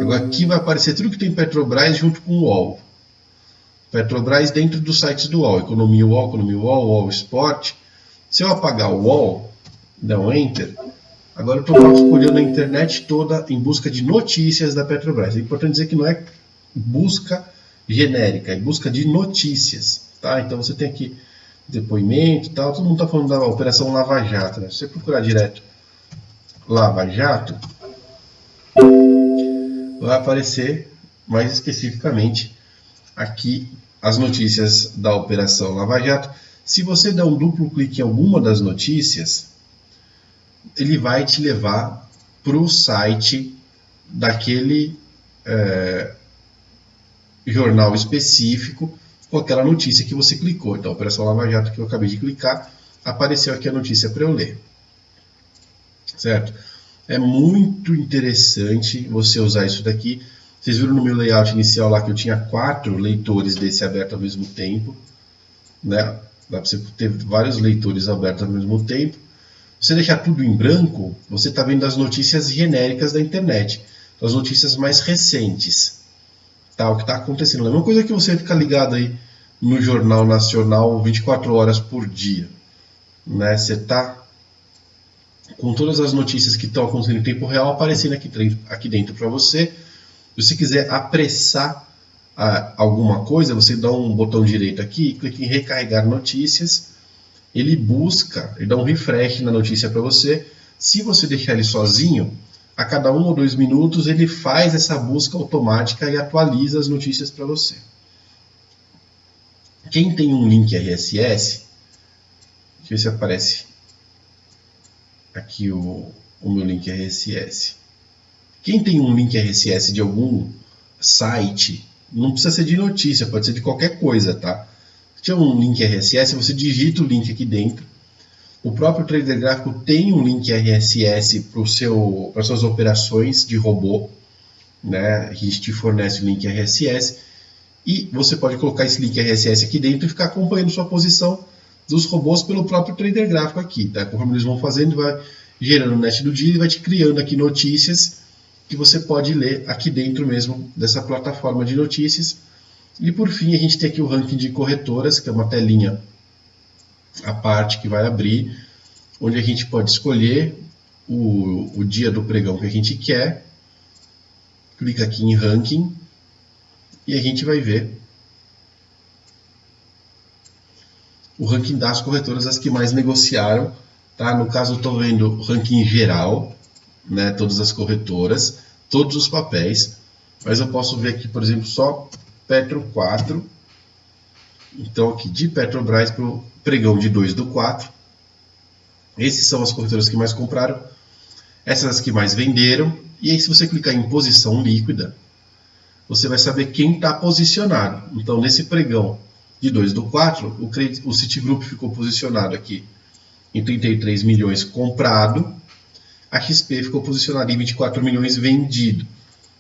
Agora aqui vai aparecer tudo que tem Petrobras junto com o UOL. Petrobras dentro dos sites do UOL. Economia UOL, UOL Sport. Se eu apagar o UOL, dá um Enter. Agora eu estou vasculhando a internet toda em busca de notícias da Petrobras. É importante dizer que não é busca genérica, é busca de notícias. Tá? Então você tem aqui depoimento e tal. Todo mundo está falando da Operação Lava Jato. Né? Se você procurar direto Lava Jato, vai aparecer mais especificamente aqui as notícias da Operação Lava Jato. Se você der um duplo clique em alguma das notícias, ele vai te levar para o site daquele jornal específico com aquela notícia que você clicou. Então, a Operação Lava Jato que eu acabei de clicar, apareceu aqui a notícia para eu ler. Certo? É muito interessante você usar isso daqui. Vocês viram no meu layout inicial lá que eu tinha 4 leitores desse aberto ao mesmo tempo, né? Dá para você ter vários leitores abertos ao mesmo tempo. Você deixar tudo em branco, você está vendo as notícias genéricas da internet, as notícias mais recentes, tá? O que está acontecendo. A mesma coisa que você ficar ligado aí no Jornal Nacional 24 horas por dia, né? Você está com todas as notícias que estão acontecendo em tempo real aparecendo aqui dentro para você. Se você quiser apressar alguma coisa, você dá um botão direito aqui, clica em recarregar notícias, ele busca, ele dá um refresh na notícia para você. Se você deixar ele sozinho, a cada 1 ou 2 minutos ele faz essa busca automática e atualiza as notícias para você. Quem tem um link RSS, deixa eu ver se aparece aqui o meu link RSS. Quem tem um link RSS de algum site, não precisa ser de notícia, pode ser de qualquer coisa, tá? Se tiver um link RSS, você digita o link aqui dentro. O próprio Trader Gráfico tem um link RSS para as suas operações de robô, né? A gente te fornece o link RSS e você pode colocar esse link RSS aqui dentro e ficar acompanhando sua posição dos robôs pelo próprio Trader Gráfico aqui, tá? Conforme eles vão fazendo, vai gerando o net do dia e vai te criando aqui notícias que você pode ler aqui dentro mesmo dessa plataforma de notícias. E por fim a gente tem aqui o ranking de corretoras, que é uma telinha à parte que vai abrir, onde a gente pode escolher o dia do pregão que a gente quer. Clica aqui em ranking e a gente vai ver o ranking das corretoras, as que mais negociaram, tá? No caso eu estou vendo o ranking geral, né? Todas as corretoras, todos os papéis, mas eu posso ver aqui, por exemplo, só Petro 4. Então aqui de Petrobras para o pregão de 2/4. Esses são as corretoras que mais compraram, essas as que mais venderam. E aí se você clicar em posição líquida, você vai saber quem está posicionado. Então nesse pregão de 2/4, o Citigroup ficou posicionado aqui em 33 milhões comprado, a XP ficou posicionada em 24 milhões vendido.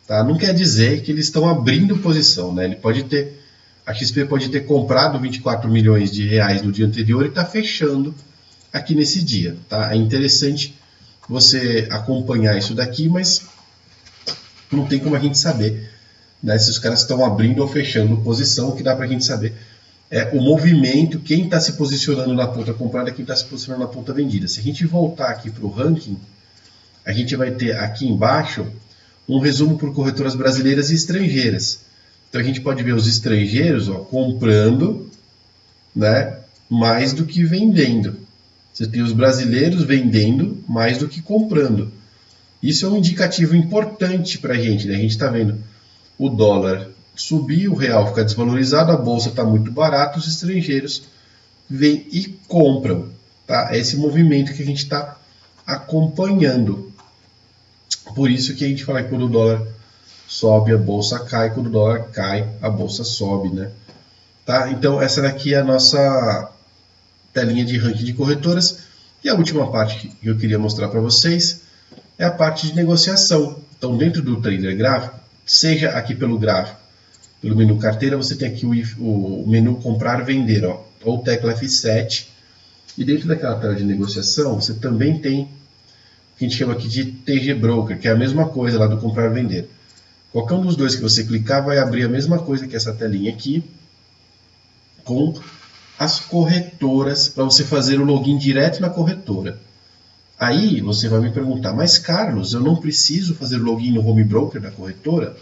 Tá? Não quer dizer que eles estão abrindo posição, né? A XP pode ter comprado 24 milhões de reais no dia anterior e está fechando aqui nesse dia. Tá? É interessante você acompanhar isso daqui, mas não tem como a gente saber, né, se os caras estão abrindo ou fechando posição. O que dá para a gente saber é o movimento, quem está se posicionando na ponta comprada, quem está se posicionando na ponta vendida. Se a gente voltar aqui para o ranking, a gente vai ter aqui embaixo um resumo por corretoras brasileiras e estrangeiras. Então a gente pode ver os estrangeiros, ó, comprando, né, mais do que vendendo. Você tem os brasileiros vendendo mais do que comprando. Isso é um indicativo importante para a gente, né? A gente está vendo o dólar subir, o real ficar desvalorizado, a bolsa está muito barata, os estrangeiros vêm e compram. Tá? É esse movimento que a gente está acompanhando. Por isso que a gente fala que quando o dólar sobe, a bolsa cai, quando o dólar cai, a bolsa sobe, né? Tá? Então essa daqui é a nossa telinha de ranking de corretoras. E a última parte que eu queria mostrar para vocês é a parte de negociação. Então dentro do Trader Gráfico, seja aqui pelo gráfico, pelo menu carteira, você tem aqui o menu comprar vender, ó, ou tecla F7. E dentro daquela tela de negociação, você também tem o que a gente chama aqui de TG Broker, que é a mesma coisa lá do comprar vender. Qualquer um dos dois que você clicar vai abrir a mesma coisa que essa telinha aqui, com as corretoras, para você fazer o login direto na corretora. Aí você vai me perguntar, mas Carlos, eu não preciso fazer login no home broker da corretora?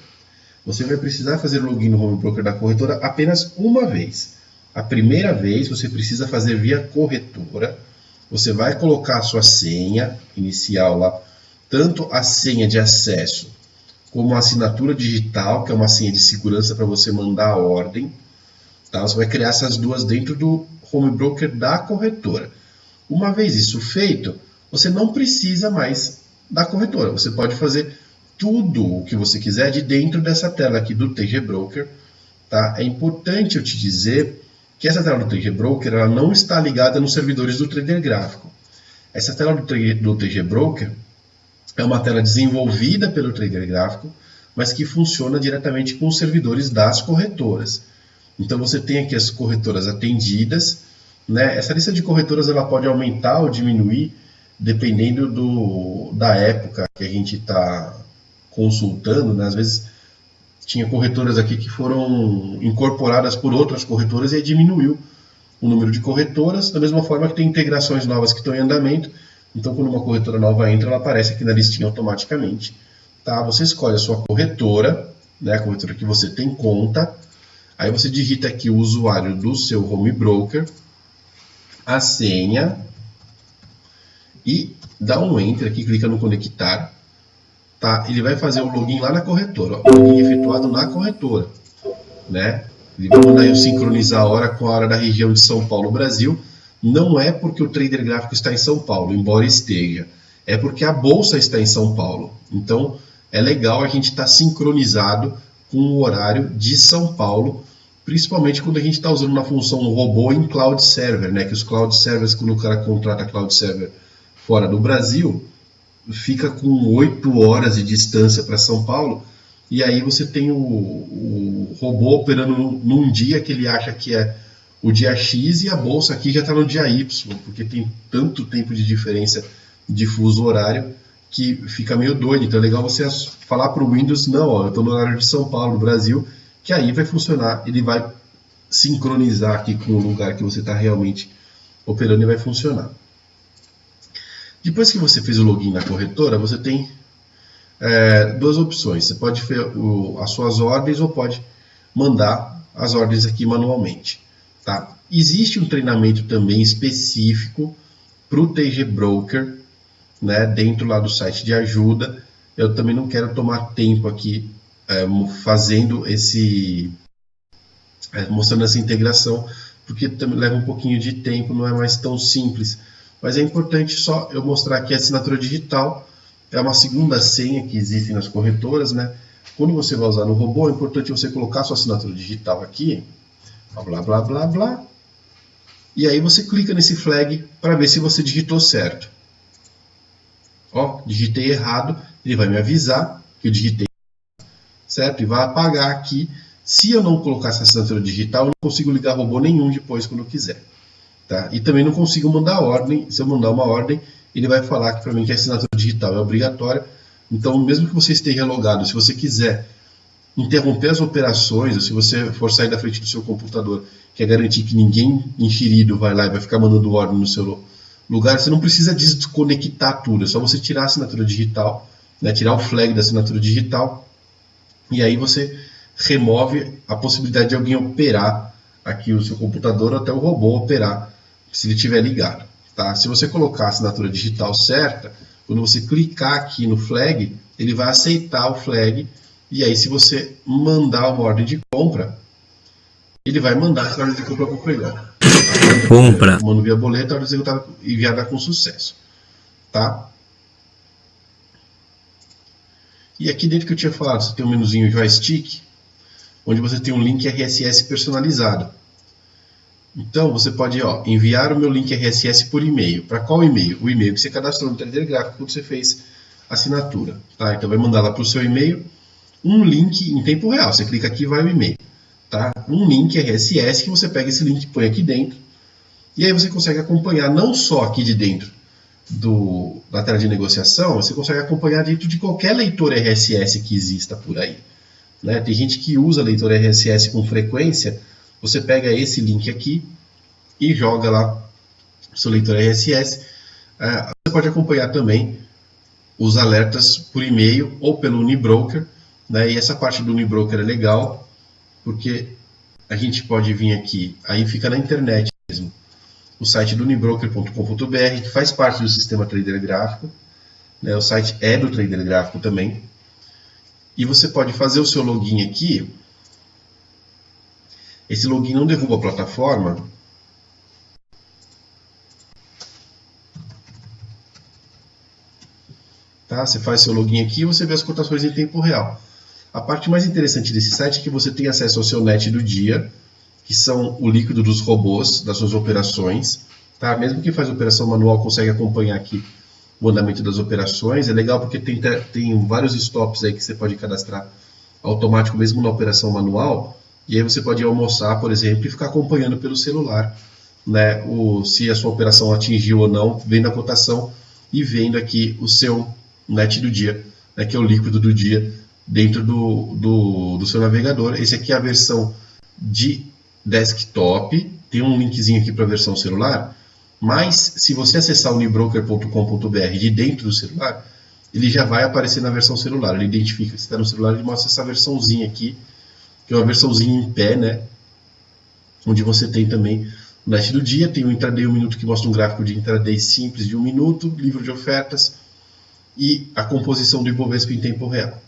Você vai precisar fazer login no home broker da corretora apenas uma vez. A primeira vez você precisa fazer via corretora. Você vai colocar a sua senha inicial lá, tanto a senha de acesso como a assinatura digital, que é uma senha de segurança para você mandar a ordem. Tá? Você vai criar essas duas dentro do home broker da corretora. Uma vez isso feito, você não precisa mais da corretora. Você pode fazer tudo o que você quiser de dentro dessa tela aqui do TG Broker. Tá? É importante eu te dizer que essa tela do TG Broker ela não está ligada nos servidores do Trader Gráfico. Essa tela do TG Broker é uma tela desenvolvida pelo Trader Gráfico, mas que funciona diretamente com os servidores das corretoras. Então você tem aqui as corretoras atendidas, né? Essa lista de corretoras ela pode aumentar ou diminuir dependendo da época que a gente está consultando, né? Às vezes tinha corretoras aqui que foram incorporadas por outras corretoras e aí diminuiu o número de corretoras, da mesma forma que tem integrações novas que estão em andamento. Então, quando uma corretora nova entra, ela aparece aqui na listinha automaticamente. Tá? Você escolhe a sua corretora, né? A corretora que você tem conta. Aí você digita aqui o usuário do seu home broker, a senha, e dá um enter aqui, clica no conectar. Tá? Ele vai fazer o login lá na corretora, ó, login efetuado na corretora, né? Ele vai mandar eu sincronizar a hora com a hora da região de São Paulo, Brasil. Não é porque o Trader Gráfico está em São Paulo, embora esteja, é porque a bolsa está em São Paulo. Então é legal a gente estar sincronizado com o horário de São Paulo, principalmente quando a gente está usando uma função robô em Cloud Server, né? Que os Cloud Servers, quando o cara contrata Cloud Server fora do Brasil, fica com 8 horas de distância para São Paulo, e aí você tem o robô operando num dia que ele acha que é o dia X e a bolsa aqui já está no dia Y, porque tem tanto tempo de diferença de fuso horário que fica meio doido. Então é legal você falar para o Windows, não, ó, eu estou no horário de São Paulo, no Brasil, que aí vai funcionar, ele vai sincronizar aqui com o lugar que você está realmente operando e vai funcionar. Depois que você fez o login na corretora, você tem duas opções. Você pode fazer as suas ordens ou pode mandar as ordens aqui manualmente. Tá? Existe um treinamento também específico para o TG Broker, né, dentro lá do site de ajuda. Eu também não quero tomar tempo aqui fazendo mostrando essa integração, porque também leva um pouquinho de tempo, não é mais tão simples. Mas é importante só eu mostrar aqui a assinatura digital, é uma segunda senha que existe nas corretoras, né? Quando você vai usar no robô, é importante você colocar sua assinatura digital aqui, blá, blá, blá, blá, e aí você clica nesse flag para ver se você digitou certo. Ó, digitei errado, ele vai me avisar que eu digitei certo e vai apagar aqui. Se eu não colocar essa assinatura digital, eu não consigo ligar robô nenhum depois quando eu quiser. Tá? E também não consigo mandar ordem. Se eu mandar uma ordem, ele vai falar para mim que a assinatura digital é obrigatória. Então, mesmo que você esteja logado, se você quiser interromper as operações, ou se você for sair da frente do seu computador, quer garantir que ninguém enxerido vai lá e vai ficar mandando ordem no seu lugar, você não precisa desconectar tudo. É só você tirar a assinatura digital, né, tirar o flag da assinatura digital, e aí você remove a possibilidade de alguém operar aqui o seu computador, até o robô operar, se ele estiver ligado. Tá? Se você colocar a assinatura digital certa, quando você clicar aqui no flag, ele vai aceitar o flag, e aí se você mandar uma ordem de compra, ele vai mandar essa ordem de compra para o pregão. Compra. Mando via boleto, a ordem executada enviada com sucesso. Tá? E aqui dentro que eu tinha falado, você tem um menuzinho joystick, onde você tem um link RSS personalizado. Então, você pode enviar o meu link RSS por e-mail. Para qual e-mail? O e-mail que você cadastrou no Trader Gráfico quando você fez a assinatura. Tá? Então, vai mandar lá para o seu e-mail um link em tempo real. Você clica aqui e vai o e-mail. Tá? Um link RSS que você pega esse link e põe aqui dentro. E aí você consegue acompanhar não só aqui de dentro da tela de negociação, você consegue acompanhar dentro de qualquer leitor RSS que exista por aí. Né? Tem gente que usa leitor RSS com frequência. Você pega esse link aqui e joga lá o seu leitor RSS. Você pode acompanhar também os alertas por e-mail ou pelo Unibroker. Né? E essa parte do Unibroker é legal, porque a gente pode vir aqui, aí fica na internet mesmo, o site do unibroker.com.br, que faz parte do sistema Trader Gráfico. Né? O site é do Trader Gráfico também. E você pode fazer o seu login aqui. Esse login não derruba a plataforma. Tá? Você faz seu login aqui e você vê as cotações em tempo real. A parte mais interessante desse site é que você tem acesso ao seu net do dia, que são o líquido dos robôs, das suas operações. Tá? Mesmo quem faz operação manual consegue acompanhar aqui o andamento das operações. É legal porque tem vários stops aí que você pode cadastrar automático mesmo na operação manual. E aí você pode almoçar, por exemplo, e ficar acompanhando pelo celular, né, se a sua operação atingiu ou não, vendo a cotação e vendo aqui o seu net do dia, né, que é o líquido do dia dentro do seu navegador. Esse aqui é a versão de desktop, tem um linkzinho aqui para a versão celular, mas se você acessar o unibroker.com.br de dentro do celular, ele já vai aparecer na versão celular. Ele identifica que você está no celular e mostra essa versãozinha aqui, que é uma versãozinha em pé, né, onde você tem também o net do dia, tem o intraday 1 minuto que mostra um gráfico de intraday simples de 1 minuto, livro de ofertas e a composição do Ibovespa em tempo real.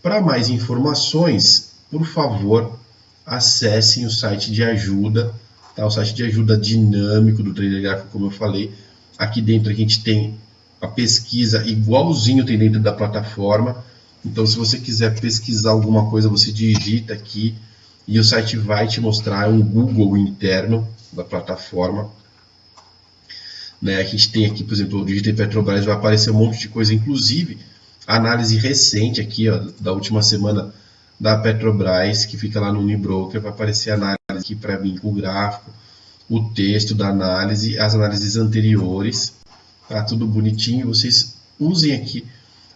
Para mais informações, por favor, acessem o site de ajuda, tá? O site de ajuda dinâmico do Trader Gráfico, como eu falei. Aqui dentro a gente tem a pesquisa igualzinho tem dentro da plataforma. Então, se você quiser pesquisar alguma coisa, você digita aqui e o site vai te mostrar um Google interno da plataforma. Né? A gente tem aqui, por exemplo, o digitei Petrobras, vai aparecer um monte de coisa, inclusive a análise recente aqui, ó, da última semana da Petrobras, que fica lá no Unibroker, vai aparecer a análise aqui para mim com o gráfico, o texto da análise, as análises anteriores, tá tudo bonitinho. Vocês usem aqui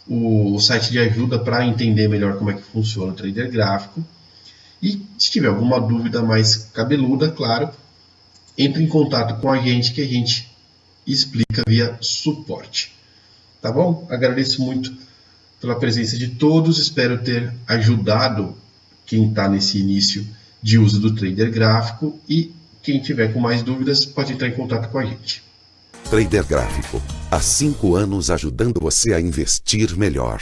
o site de ajuda para entender melhor como é que funciona o Trader Gráfico. E se tiver alguma dúvida mais cabeluda, claro, entre em contato com a gente que a gente explica via suporte. Tá bom? Agradeço muito pela presença de todos, espero ter ajudado quem está nesse início de uso do Trader Gráfico, e quem tiver com mais dúvidas pode entrar em contato com a gente. Trader Gráfico, há 5 anos ajudando você a investir melhor.